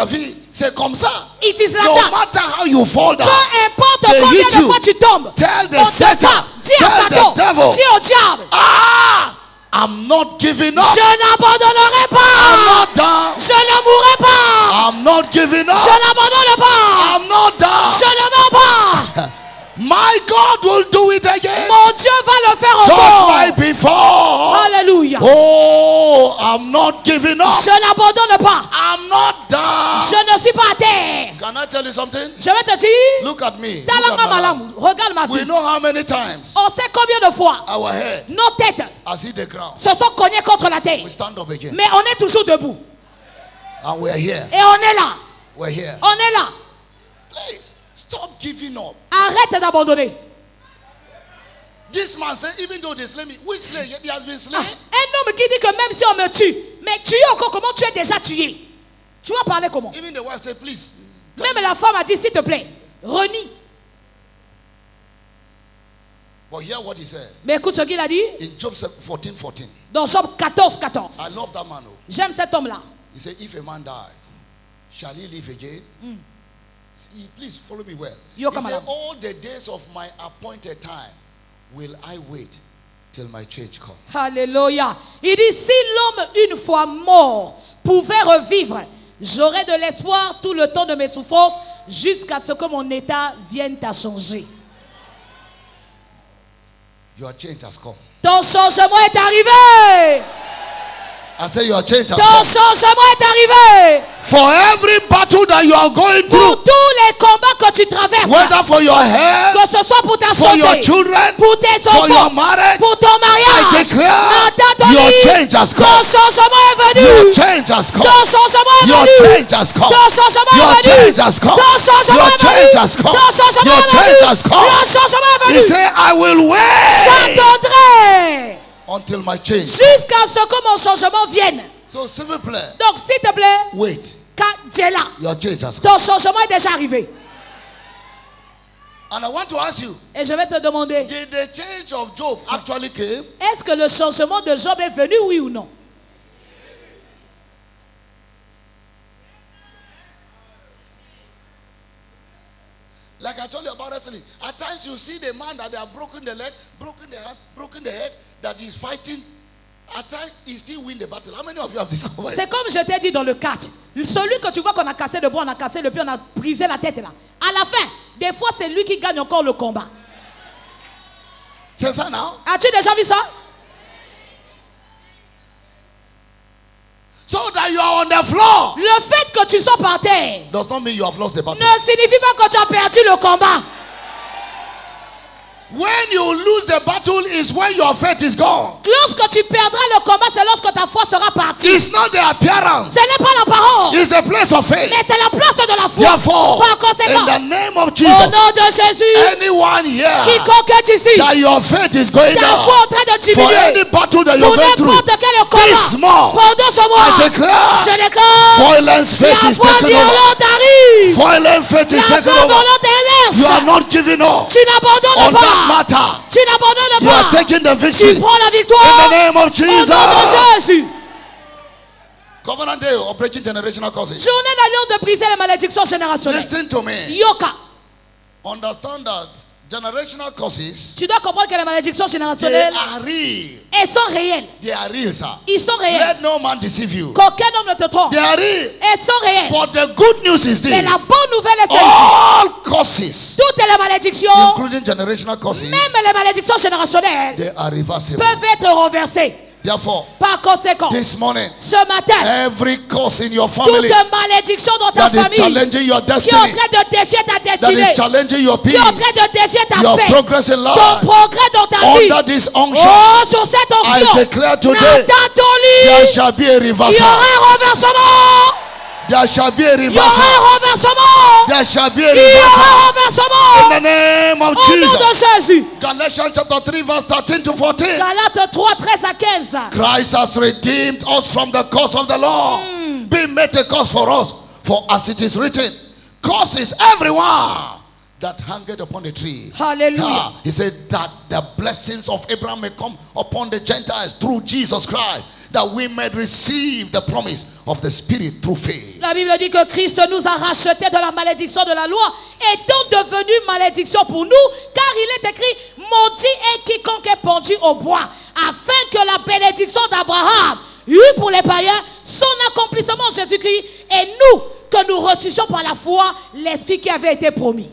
c'est comme ça. It is like no that. matter how you fall down, peu importe combien de fois tu tombes, tell the Satan, tell the devil, dis au diable, I'm not giving up. Je n'abandonnerai pas. I'm not down. Je ne mourrai pas. I'm not giving up. Je n'abandonne pas. I'm not down. Je ne meurs pas. My God will do it again. Mon Dieu va le faire encore. Just like before. Alléluia. Oh, I'm not giving up. Je n'abandonne pas. I'm not down. Je ne suis pas à terre. Can I tell you something? Je vais te dire. Look at me. Regarde ma vie. We know how many times. On sait combien de fois. Our head. Nos têtes. Has hit the ground. Se sont cognées contre la terre. We stand up again. Mais on est toujours debout. And we're here. Et on est là. We're here. On est là. Please. Stop giving up. Arrête d'abandonner. This man said, even though they slay me, which slay? He has been slain. Un homme qui dit que même si on me tue, mais tuer encore comment tu es déjà tué? Tu vas parler comment? Even the wife said, please. Même la femme a dit, s'il te plaît, renie. But hear what he said. Mais écoute ce qu'il a dit. In Job 14:14. Dans Job 14:14. I love that man. J'aime cet homme-là. He said, if a man die, shall he live again? See, please follow me well. He said, all the days of my appointed time will I wait till my change comes. Alléluia. Il dit, si l'homme une fois mort pouvait revivre, j'aurais de l'espoir tout le temps de mes souffrances jusqu'à ce que mon état vienne à changer. Your change has come. Ton changement est arrivé. I say your change has Ton come. changement est arrivé. For every battle that you are going Pour through, tous les combats que tu traverses, whether for your health, que ce soit pour ta for your santé, children, pour tes for your enfants, marriage, pour ton I mariage, declare Antatoli, your change has ton come. changement est Your venu. change has come. Ton changement est Your venu. change has come. Ton changement Your est venu. change has come. Ton changement Your est venu. change has come. Ton changement Your est change venu. has come. Le changement est He venu. said, I will wait J'attendrai until my change. jusqu'à ce que mon changement vienne. So, s'il vous plaît, Donc, s'il te plaît, wait. quand tu es là, Your change has come. ton changement est déjà arrivé. And I want to ask you, Et je vais te demander, did the change of Job actually came? est-ce que le changement de Job est venu, oui ou non? Like I told you about wrestling. At times you see the man that they have broken the leg, broken the hand, broken the head, that is fighting. At times he still win the battle. How many of you have discovered? C'est comme je t'ai dit dans le catch. Celui que tu vois qu'on a cassé le bras, on a cassé le pied, on a brisé la tête là. À la fin, des fois c'est lui qui gagne encore le combat. C'est ça now? As-tu déjà vu ça? So that you are on the floor Le fait que tu sois par terre does not mean you have lost the battle. ne signifie pas que tu as perdu le combat. When you lose the battle is when your faith is gone. Lorsque tu perdras le combat, c'est lorsque ta foi sera partie. It's not the appearance. Ce n'est pas la parole, It's the place of faith. mais c'est la place de la foi. Therefore, Par conséquent, in the name of au Jesus, nom de Jésus, anyone here quiconque est ici, that your faith is going ta down foi est en train de for any diminuer. battle that Pour you're going through, n'importe quel this combat, month, pendant ce mois, I declare je déclare, violence faith la is foi taken over. violente arrive. Violent faith is La taken foi over. volonté You are inverse. not giving up Tu n'abandonnes on that pas. matter. Tu n'abandonnes You are pas. taking the Tu victory prends la in the victoire name of au nom Jesus. de Jésus. Covenant Day of breaking generational curses. Journée d'alliance de briser les malédictions générationnelles. Listen to me. Yoka, Understand that generational curses, tu dois comprendre que les malédictions they générationnelles, are real. elles sont réelles. They are real, sir. Ils sont réels. Let no man deceive you. Qu'aucun homme ne te trompe. They are real. Elles sont réelles. But the good news is Mais this. la bonne nouvelle est celle-ci. All curses, Toutes les malédictions, including generational curses, même les malédictions générationnelles, they are reversible. peuvent être renversées. Therefore, Par conséquent, this morning, ce matin, every curse in your family toute malédiction dans ta that is famille challenging your qui est en destiny, train de défier ta that destinée, is challenging your qui peace, est en train de défier ta your paix, progress in ton life, progrès dans ta vie. under this unction, Oh, sur cette I onction, declare today, Nathan ton there lit, shall be a il y reversal. aura un renversement. There shall be a Il y aura reversal. un renversement. There shall be a Il y aura reversal. un In renversement. the name of Au nom Jesus. de Jésus. Galatians chapter 3 verse 13 to 14. Galates 3, 13 à 15. Christ has redeemed us from the curse of the law, being made a curse for us. For as it is written, curse is everyone that hangeth upon the tree. Hallelujah. He said that the blessings of Abraham may come upon the Gentiles through Jesus Christ, that we may receive the promise of the Spirit through faith. La Bible dit que Christ nous a rachetés de la malédiction de la loi, étant devenu malédiction pour nous, car il est écrit, maudit est quiconque est pendu au bois, afin que la bénédiction d'Abraham eût pour les païens son accomplissement en Jésus-Christ, et nous, que nous reçussions par la foi l'Esprit qui avait été promis.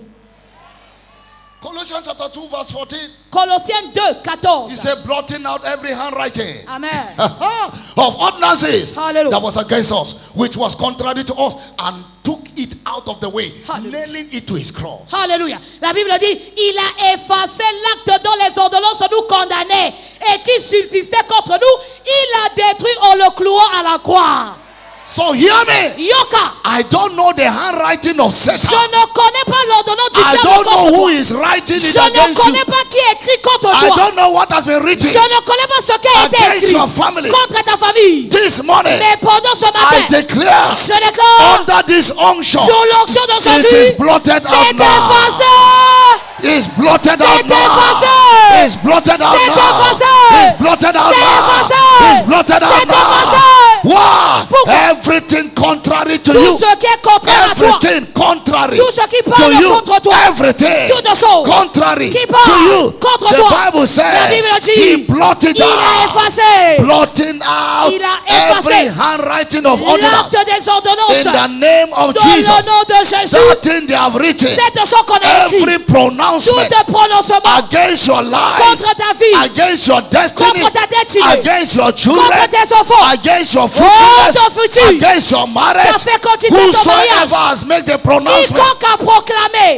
Colossians chapter 2 verse 14. Colossiens 2, 14. He said, blotting out every handwriting Amen. of ordinances Hallelujah. that was against us, which was contrary to us, and took it out of the way, Hallelujah. nailing it to his cross. Alléluia. La Bible dit, il a effacé l'acte dont les ordonnances nous condamnaient et qui subsistait contre nous. Il a détruit en le clouant à la croix. So hear me. Yoka, I don't know the handwriting of je Satan. ne connais pas l'ordonnance du I diable don't know contre who toi. is writing it Je ne against you. connais pas qui écrit contre I toi. don't know what has been written Je ne connais pas ce qui a été against écrit your family. contre ta famille. This morning, Mais pendant ce I matin, declare je déclare under this unction, sur l'onction it d'aujourd'hui, is blotted out c'est now. effacé. Is blotted out now. Is blotted out now. Is blotted out now. Is blotted out now. Wow. Everything contrary to you. Everything contrary to you. Everything contrary to you. The Bible says he blotted out. Blotting out every handwriting of ordinance in the name of Jesus. That thing they have written, every pronouncement against your life, against your destiny, against your children, against your fruitfulness, against your marriage, whosoever has made the pronouncement,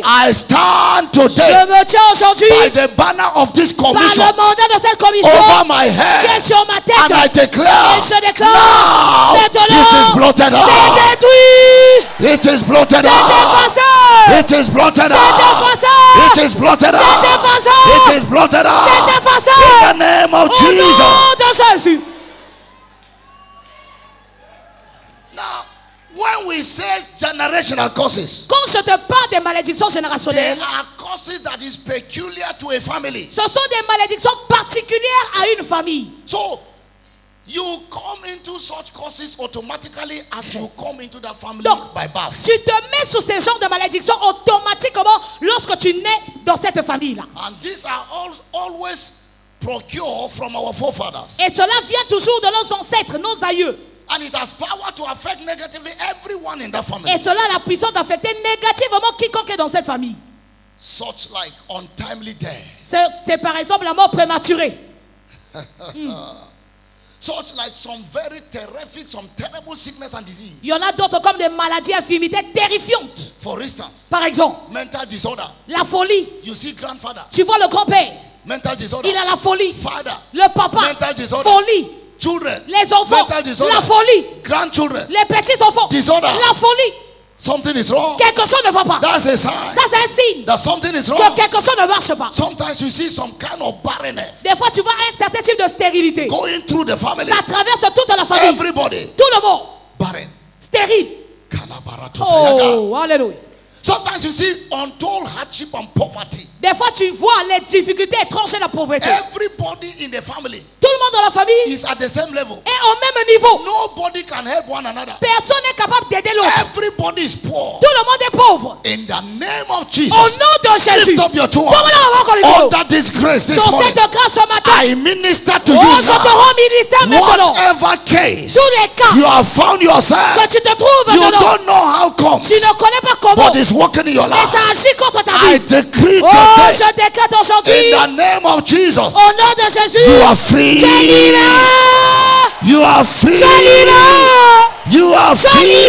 I stand today by the banner of this commission over my head, and I declare now it is blotted out. It is blotted out. It is blotted out. It is blotted out. It is blotted out. In the name of Jesus. Now, when we say generational curses, quand je te parle des malédictions générationnelles, there are curses that is peculiar to a family. Ce sont des malédictions particulières à une famille. So, you come into such curses automatically as you come into that family. Donc, by birth. Tu te mets sous ces genres de malédictions automatiquement lorsque tu nais dans cette famille-là. And these are always procured from our forefathers. Et cela vient toujours de nos ancêtres, nos aïeux. And it has power to affect negatively everyone in that family. Et cela a la puissance d'affecter négativement quiconque est dans cette famille. Such like untimely death. C'est par exemple la mort prématurée. Such like some very terrific, some terrible sickness and disease. Il y en a d'autres comme des maladies, infirmités terrifiantes. For instance, par exemple, mental disorder. La folie. You see grandfather. Tu vois le grand-père. Mental disorder. Il a la folie. Father. Le papa. Mental disorder. Folie. Children. Les enfants. Mental disorder. La folie. Grandchildren. Les petits enfants. Disorder. La folie. Something is wrong. Quelque chose ne va pas. That's a sign. Ça c'est un signe. That something is wrong. Que quelque chose ne marche pas. Sometimes you see some kind of barrenness. Des fois tu vois un certain type de stérilité. Going through the family. Ça traverse toute la famille. Everybody. Tout le monde. Barren. Stérile. Oh, alléluia. Sometimes you see untold hardship and poverty. Des fois tu vois les difficultés étranges et la pauvreté. Everybody in the family. Tout le monde dans la famille is at the same level. Est au même niveau. Nobody can help one another. Personne n'est capable d'aider l'autre. Everybody is poor. Tout le monde est pauvre. In the name of Jesus. Au nom de Jésus. Lift up your two hands. Under this grace this morning. Sur cette grâce ce matin. I minister to you now. Je te rends ministère maintenant. Whatever case. Tous les cas. You have found yourself. Que tu te trouves you dedans. don't know how comes. Tu ne connais pas comment. But it's working in your life. Et ça agit contre ta vie. I decree today. Je décrète aujourd'hui. In the name of Jesus. Au nom de Jésus. You are free. Tu es libéré. You are free. Tu es libéré. You are free.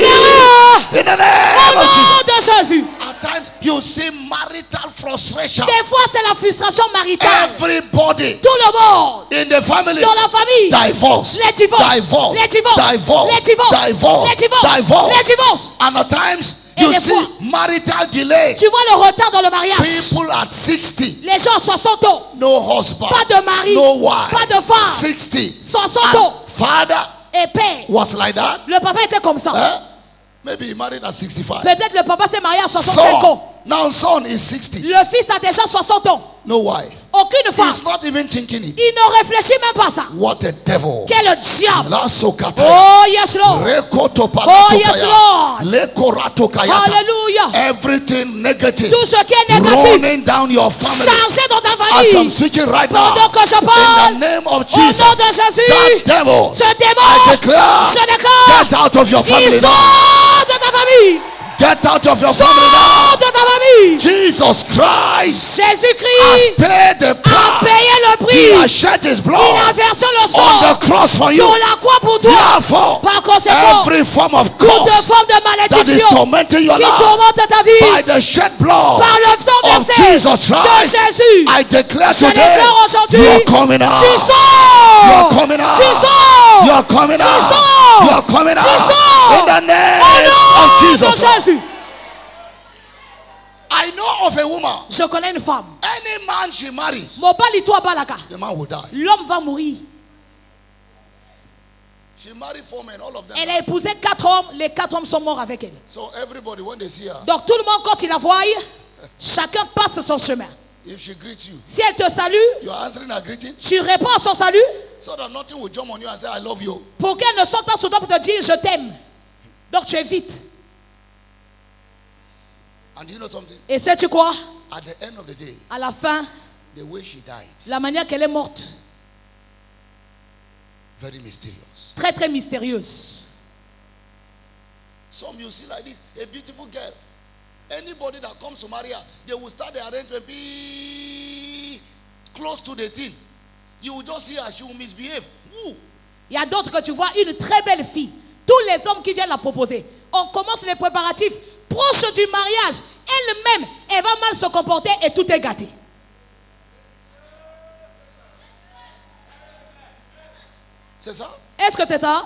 In the name of Jesus. At times you see marital frustration. Des fois c'est la frustration maritale. Everybody. Tout le monde. In the family. Dans la famille. Divorce. Les divorces. Divorce. Les divorces. Divorce. Les divorces. Divorce. Les divorces. Divorce. Les divorces. And at times you see marital delay. Tu vois le retard dans le mariage. People at 60. Les gens 60 ans. No husband. Pas de mari. No wife. Pas de femme. 60. 60 ans. Father et père. Was like that. Le papa était comme ça. Maybe he married at 65. Peut-être le papa s'est marié à 65 ans. Now son is 60. Le fils a déjà 60 ans. No wife. Aucune femme. He's not even thinking it. Il ne réfléchit même pas ça. What a devil. Quel diable. Oh yes Lord. Oh yes Lord. Hallelujah. Everything negative. Tout ce qui est négatif. Running down your family. Chargé dans ta famille. As I'm speaking right now. Pendant que je parle. In the name of Jesus. Au nom de Jésus. That devil. Ce démon. I declare. Je déclare. Get out of your family now. De ta famille. Get out of your family now. De ta famille. Jesus Christ Jésus-Christ has paid the price. A payé le prix. He has shed his blood. Il a versé le sang on the cross for you. Sur la croix pour toi. Therefore, par conséquent, every form of toute curse forme de malédiction that is tormenting your qui life tourmente ta vie by the shed blood par le sang of versé Jesus de Christ, Jésus, I declare je today, déclare aujourd'hui, you are coming out. Tu sors. You are coming out. Tu sors. You are coming Tu out. sors. You are coming Tu out. sors. In the name of Jesus. Jésus. I know of a woman. Je connais une femme. Any man she marries, the man will die. L'homme va mourir. She married 4 men, all of them. Elle a épousé 4 hommes. Les 4 hommes sont morts avec elle. So everybody when they see her. Donc tout le monde quand il la voit, chacun passe son chemin. If she greets you, si elle te salue, you are answering her greeting, tu réponds à son salut, so that nothing will jump on you and say, I love you. pour qu'elle ne saute pas sur toi pour te dire je t'aime. Donc tu évites. And you know something? Et sais-tu quoi? At the end of the day, à la fin, the way she died, la manière qu'elle est morte, very mysterious. Très très mystérieuse. Some you see like this, a beautiful girl. Anybody that comes to marry her, they will start the arrangement, be close to the thing. You will just see her, she will misbehave. Woo. Il y a d'autres que tu vois, une très belle fille. Tous les hommes qui viennent la proposer. On commence les préparatifs. Proche du mariage, elle-même, elle va mal se comporter et tout est gâté. C'est ça? Est-ce que c'est ça?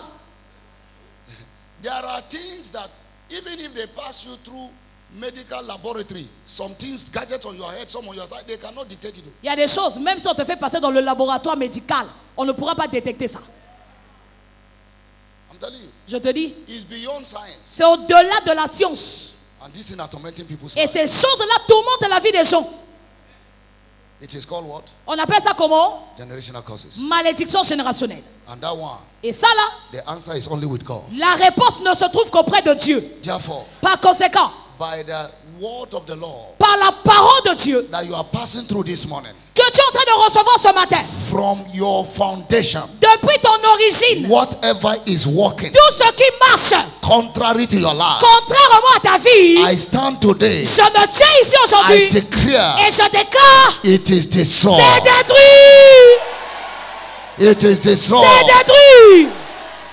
There are things that even if they pass you through medical laboratory, some things, gadgets on your head, some on your side, they cannot detect it. Il y a des choses, même si on te fait passer dans le laboratoire médical, on ne pourra pas détecter ça. I'm telling you. Je te dis, it's beyond science. C'est au-delà de la science. And this thing are tormenting people's Et lives. ces choses-là tourmentent la vie des gens. It is called what? On appelle ça comment? Generational curses. Malédiction générationnelle. And that one, et ça là, the answer is only with God. La réponse ne se trouve qu'auprès de Dieu. Therefore, par conséquent, by the word of the Lord, par la parole de Dieu, that you are passing through this morning, que tu es en train de recevoir ce matin, from your foundation, depuis ton origine, whatever is working, tout ce qui marche, contrary to your life, contrairement à ta vie, I stand today, je me tiens ici aujourd'hui, I declare, et je déclare, it is destroyed. C'est détruit. It is destroyed. C'est détruit.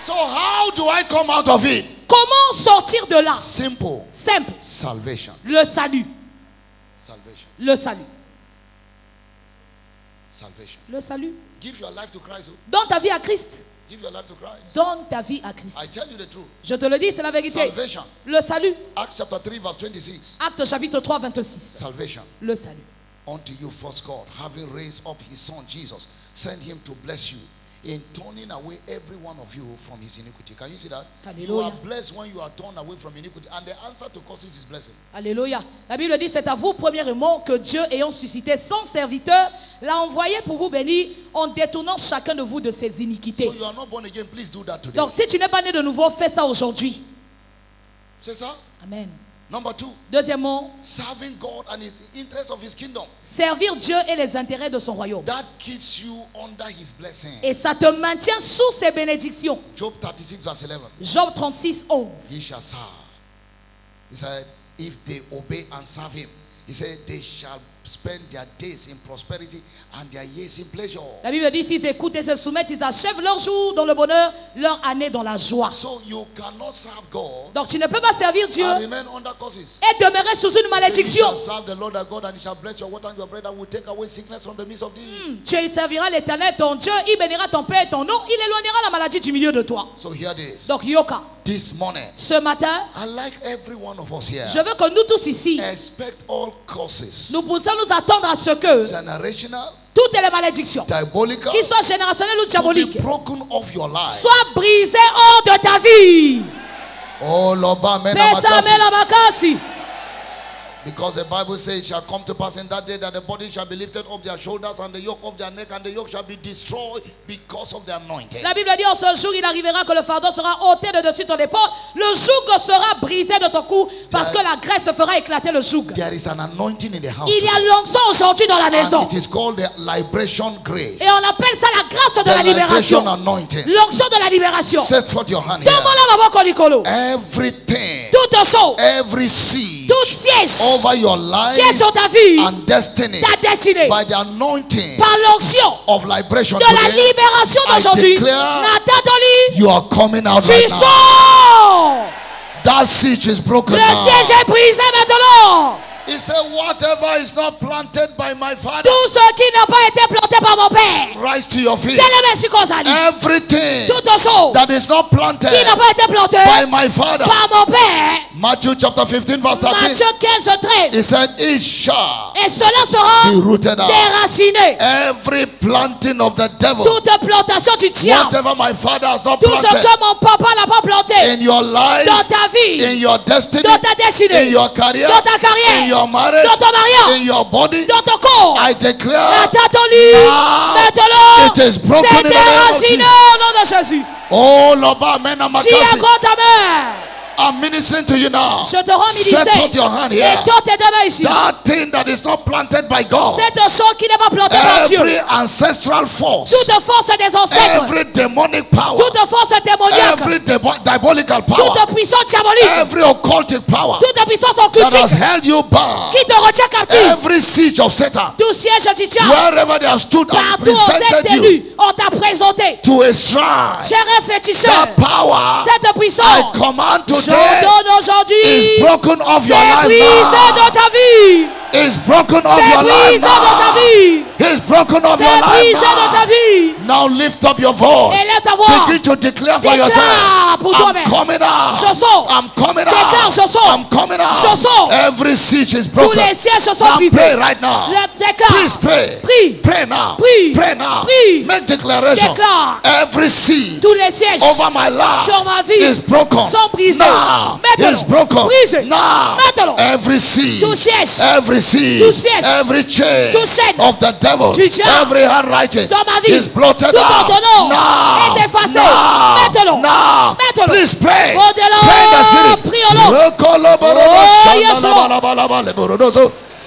So how do I come out of it? Comment sortir de là? Simple. Simple. Salvation. Le salut. Salvation. Le salut. Salvation. Le salut. Give your life to Christ. Donne ta vie à Christ. Give your life to Christ. Donne ta vie à Christ. I tell you the truth. Je te le dis, c'est la vérité. Salvation. Le salut. Acts chapter 3 verse 26. Acte chapitre 3 26. Salvation. Le salut. Unto you first God, having raised up his son Jesus, send him to bless you in turning away every one of you from his iniquity. Can you see that? Alléluia. You are blessed when you are turned away from iniquity, and the answer to causes is blessing. Alléluia. La Bible dit, c'est à vous premièrement que Dieu, ayant suscité son serviteur, l'a envoyé pour vous bénir en détournant chacun de vous de ses iniquités. So you are not born again, please do that today. Donc si tu n'es pas né de nouveau, fais ça aujourd'hui. C'est ça? Amen. Number 2. Deuxièmement, serving God and the interest of his kingdom. Servir Dieu et les intérêts de son royaume. That keeps you under his blessing. Et ça te maintient sous ses bénédictions. Job 36 verse 11. Job 36, 11. Ye shall serve. He said, if they obey and serve him, he said, they shall spend their days in prosperity and their years in pleasure. La Bible dit, s'ils écoutent et se soumettent, ils achèvent leur jour dans le bonheur, leur année dans la joie. So you cannot serve God. Donc tu ne peux pas servir Dieu and remain under curses. Et demeurer sous une malédiction. You shall serve the Lord thy God, and he shall bless your water and your bread, and will take away sickness from the midst of thee. Tu serviras l'Éternel, ton Dieu, il bénira ton pain et ton eau, il éloignera la maladie du milieu de toi. So hear this. Donc Yoka, this morning, ce matin, I like every one of us here. Je veux que nous tous ici, expect all curses. Nous puissions nous attendre à ce que generational, toutes les malédictions, diabolical, qui soient générationnelles ou diaboliques, broken off your life, soient brisées hors de ta vie. Oh, Loba, because the Bible says it shall come to pass in that day that the body shall be lifted up their shoulders and the yoke of their neck, and the yoke shall be destroyed because of the anointing. La Bible dit en ce jour il arrivera que le fardeau sera ôté de dessus ton épaule, le joug sera brisé de ton cou parce que la graisse fera éclater le joug. There is an anointing in the house. Il y a l'onction aujourd'hui dans la maison. And it is called the liberation grace. Et on appelle ça la grâce de la libération. L'onction de la libération. Set forth your hand here. Everything, toute chose, every seed, toute siège over your life qui est sur ta vie, and destiny, ta destinée, by the anointing par l'onction of liberation de today, la libération d'aujourd'hui, you are coming out right now. Sors. That siege is broken le now. siège est brisé maintenant. He said, whatever is not planted by my father, tout ce qui n'a pas été planté par mon père, rise to your feet. Everything toute chose that is not planted qui n'a pas été planté by my father, par mon père. Matthew chapter 15 verse 13. Matthieu 15 13. He said, it shall et cela sera be rooted out. Déraciné. Every planting of the devil, toute plantation du diable, whatever my father has not tout planted, ce que mon papa n'a pas planté in your life, dans ta vie, in your destiny, dans ta destinée, in your career, dans ta carrière, in your your marriage, dans ton mariage, in your body, dans ton corps, I declare dans ton lit, maintenant, it is broken c'est in the name of déraciné Jesus. au nom de Jésus. Oh, Loba, Mena Tu Makasi. accordes ta main. I'm ministering to you now. Je te rends Set ministère. out your hand Et here. tends tes deux mains ici. That thing that is not planted by God, Cette chose qui n'est pas plantée par Dieu. every ancestral force, Toute force des ancêtres. every demonic power, Toute force démoniaque. every diabolical power, Toute puissance diabolique. every occultic power Toute puissance that occultique has held you bound, qui te retient captif. every siege of Satan, Tout siège du diable. wherever they have stood and Partout on s'est presented you tenu. On t'a présenté. to a shrine, Cher féticheur. that power, Cette puissance. I command today, J'ordonne is aujourd'hui. broken off your life Brisé now. dans ta vie. Is broken off C'est your life brisé dans ta now. vie. Is broken off your C'est life brisé dans ta now. vie. Now lift up your voice. Élève ta voix. Begin to declare for Déclare yourself. pour I'm toi-même. coming out. Je sors. I'm coming Déclare, out. je sors. I'm coming out. Je sors. Every siege is Tous broken. les sièges sont Now brisés. pray right now. Déclare. Please pray. Prie. Pray now. Prie. Pray now. Prie. Make declaration. Déclare. Every siege Tous les sièges over my life sur ma vie is broken. sont brisés. Now Maintenant. is broken. Brisé. Now Maintenant. every siege. Tout siège. Every siege. Tout siège. Every chain Tout chaîne. of the devil. Du diable. Every handwriting Dans ma vie. is blotted Tout out. ordonnance Now. est effacé. Now. Maintenant. Now. Maintenant. Please pray. Au-delà. Pray in the spirit. Prie en langue. Oh, yes, Lord.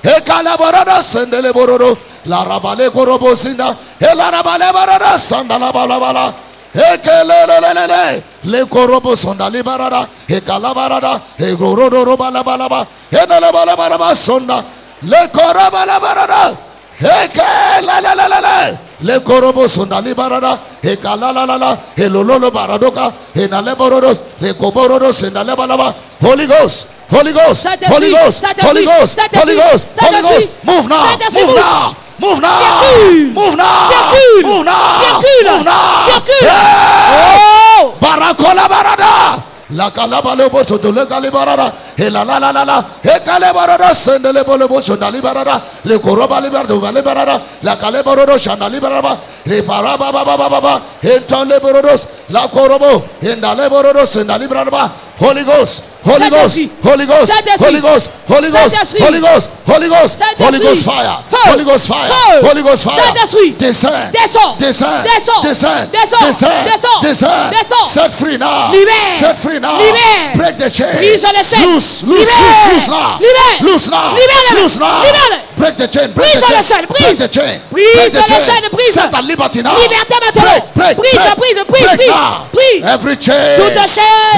Ekalabarada sendele bororo la rabale korobo sinda ela rabale barada sandala balabala ekelelelele le korobo sondali barada ekalabarada egororo balabalaba enele balabaraba sonda le korabala barada ekelelelele le korobo sondali barada ekalalala elololo baradoka enale bororo le kobororo sendale balaba. Holy Ghost, Holy Ghost, Holy Ghost, Holy Ghost, Holy Ghost, Holy Ghost. Move now, move now, move now, Circule. move now, Circule. move now, Circule. move now. Circule. Hey! Oh. Barakola barada. La calabale boto de le calibarada, et la et calibarada, sendele bolebo, sondali barada, le coroba liberdo, valebarada, la caleborodo, shandali baraba, reparaba baba, et ton leborodos, la corobo, et daleborodos, and dalibraba. Holy Ghost, Holy Ghost, Holy Ghost, Holy Ghost, Holy Ghost, Holy Ghost, Holy Ghost, Holy Ghost fire, Holy Ghost fire, Holy Ghost fire, descend, descend, descend, descend, descend, descend, set free now, set free now, break the chain, loose, loose now, loose now, loose now, break the chain, break the chain, break the chain, break the chain, set at liberty now, break now, every chain,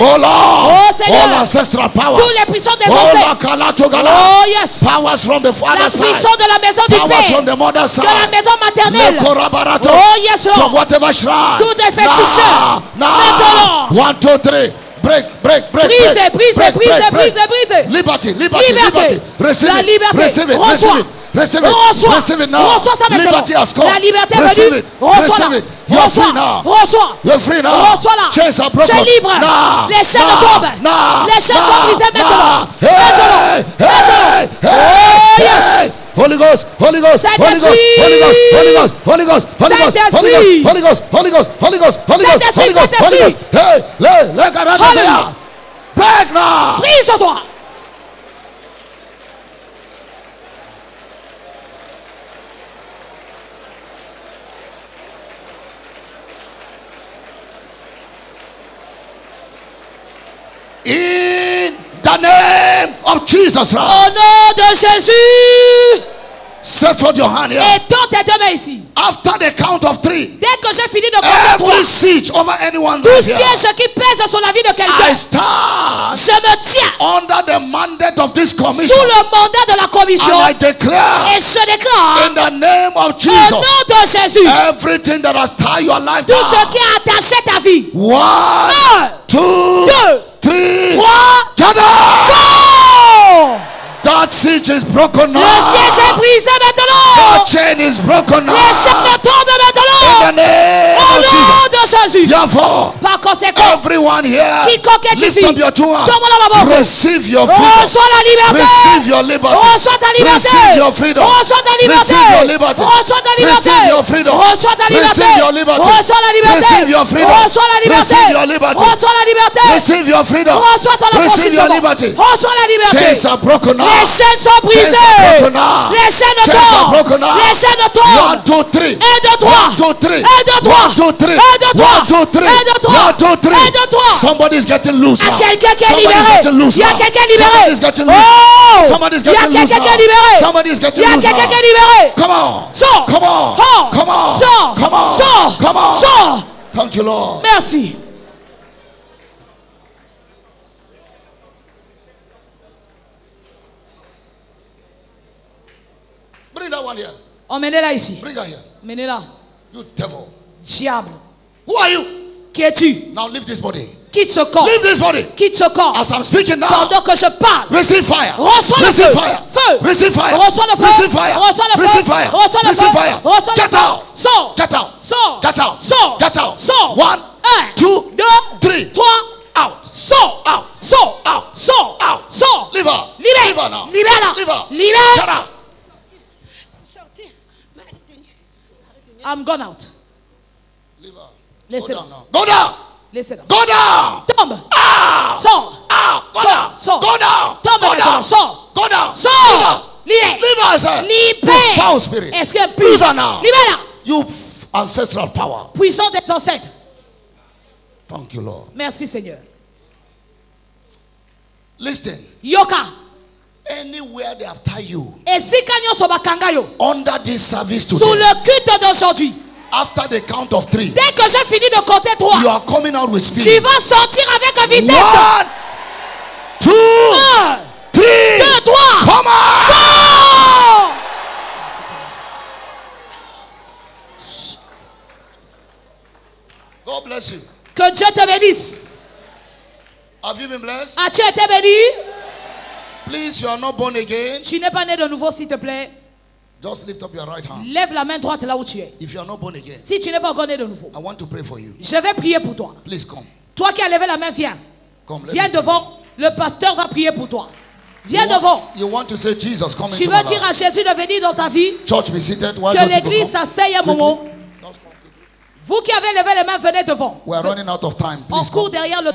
oh Lord. Oh Seigneur, all ancestral powers, tous les puissances des ancêtres, oh yes, powers from the la father's side, puissance de la maison du powers from Père, the mother's de side, la maison maternelle, oh oh yes from Lord, whatever shrine, tout est féticheur, maintenant, 1, 2, 3, break, brise, liberty, receive la it, liberté, receive it, reçois, receive it now, reçois ça maintenant, liberty has come, la liberté est receive venue, it, reçois-la, you're free now, reçois, you're free now, reçois-la, chains are broken, tu es libre, les chaînes tombent, les chaînes sont brisées maintenant, oh yes. Holy Ghost, Holy Ghost, Holy Ghost, Holy Ghost, Holy Ghost, Holy Ghost, Holy Ghost, Holy Ghost, Holy Ghost, Holy Ghost, Holy Ghost, Holy Ghost, Holy Ghost, hey, le garage, break now, Brise toi. in the name of Jesus. Au nom de Jésus. Set forth your hand here. Et tends tes deux mains ici. After the count of 3, Dès que j'ai fini de compter every 3, siege over anyone tout right here, siège qui pèse sur la vie de I quelqu'un, stand je me tiens under the mandate of this commission, sous le mandat de la commission and I declare et je déclare in the name of au Jesus, nom de Jésus everything that has tied your life tout ce down. qui a attaché ta vie. 1, 2, 3, 3, gather. sors. That siege is broken Le siège est now. brisé That maintenant. chain is broken now. Les chaînes tombent In maintenant. the name Au of Jesus. nom de Jésus. Therefore, Par conséquent, everyone here, quiconque est lift ici, up your two hands. donne-moi la main. Receive your freedom. Reçois la liberté. Receive your liberty. Reçois ta liberté. Receive your freedom. Reçois ta liberté. Receive your liberty. Reçois ta liberté. Receive your freedom. Reçois ta liberté. Receive your liberty. Reçois la liberté. Receive your freedom. Reçois la liberté. Receive your liberty. Reçois la liberté. Receive your freedom. Reçois ton Receive your affranchissement. liberty. Reçois la liberté. Chains are broken now. Les chaînes sont brisées. Chains are broken now. Les chaînes de Chains are tombent. broken now. Les chaînes de tombent. 1, 2, 3. 1, 2, 3. 1, 2, 3. 1, 2, 3. 1, 2, 3. 1, 2, 3. 1, 2, 3. 1, 2, 3. 1, 2, 3. 1, 2, 3. Somebody's getting loose Il y a now. quelqu'un qui est Somebody's libéré. getting loose Il y a now. quelqu'un libéré. Somebody's getting loose. Oh! Somebody's Il y a getting loose quelqu'un qui est now. libéré. Somebody's Il y getting a loose quelqu'un qui est now. libéré. Come on. Sors. Come on. Sors. Come on. Sors. Come on. Sors. Come on. Sors. Thank you, Lord. Merci. Bring that one here. Emmenez-la ici. Bring her here. Emmenez-la. You devil. Diable. Who are you? Qui es-tu? Now leave this body. Quitte ce corps. Leave this body. Quitte ce corps. As I'm speaking now. Pendant que je parle. Receive fire. Reçois le Receive feu. fire. Feu. Receive fire. Reçois le feu. Receive fire. Reçois le feu. Receive fire. Reçois le Receive feu. fire. Reçois le Get feu. out. Sors. Get out. Sors. Get out. Sors. Get out. Sors. 1, 2, 3. 3. Out. Sors. Out. Sors. Out. Sors. Out. Sors. Leave her. Libère. Leave her now. Libère-la. Leave her. Libère. Get out. I'm gone out. Leave her. Laissez-la. Go down now. Go down. Laissez-la. Go down. Tombe. Out. Sors. Out. Go Sors. down. Sors. Go down. Tombe Go maintenant. down. Sors. Go down. Sors. Leave her. Libère. Leave her, sir. Libère. You foul spirit. Est-ce que Lose her now. Libère-la. You ancestral power. Puissance des ancêtres. Thank you, Lord. Merci Seigneur. Listen. Yoka. Anywhere they have tied you Esika nyonso bakanga yo. under this service Sous today, le culte d'aujourd'hui. after the count of 3, Dès que j'ai fini de compter 3, you are coming out with tu speed. vas sortir avec vitesse. 1, 2, 1, 3. 2, 3. Come on. Sors. God bless you. Que Dieu te bénisse. Have you been blessed? As-tu été béni? Please, you are not born again. Tu n'es pas né de nouveau, s'il te plaît. Just lift up your right hand. Lève la main droite là où tu es. If you are not born again, Si tu n'es pas encore né de nouveau, I want to pray for you. je vais prier pour toi. Please come. Toi qui as levé la main, viens. Come. Viens devant. Le pasteur va prier pour toi. Viens devant. You want to say Jesus, come Tu into veux my dire life. à Jésus de venir dans ta vie. Church, be seated. Why Que don't you l'église go come? s'asseye un moment. Just come. Vous qui avez levé les mains, venez devant. We are running out of time. On Please court come. derrière le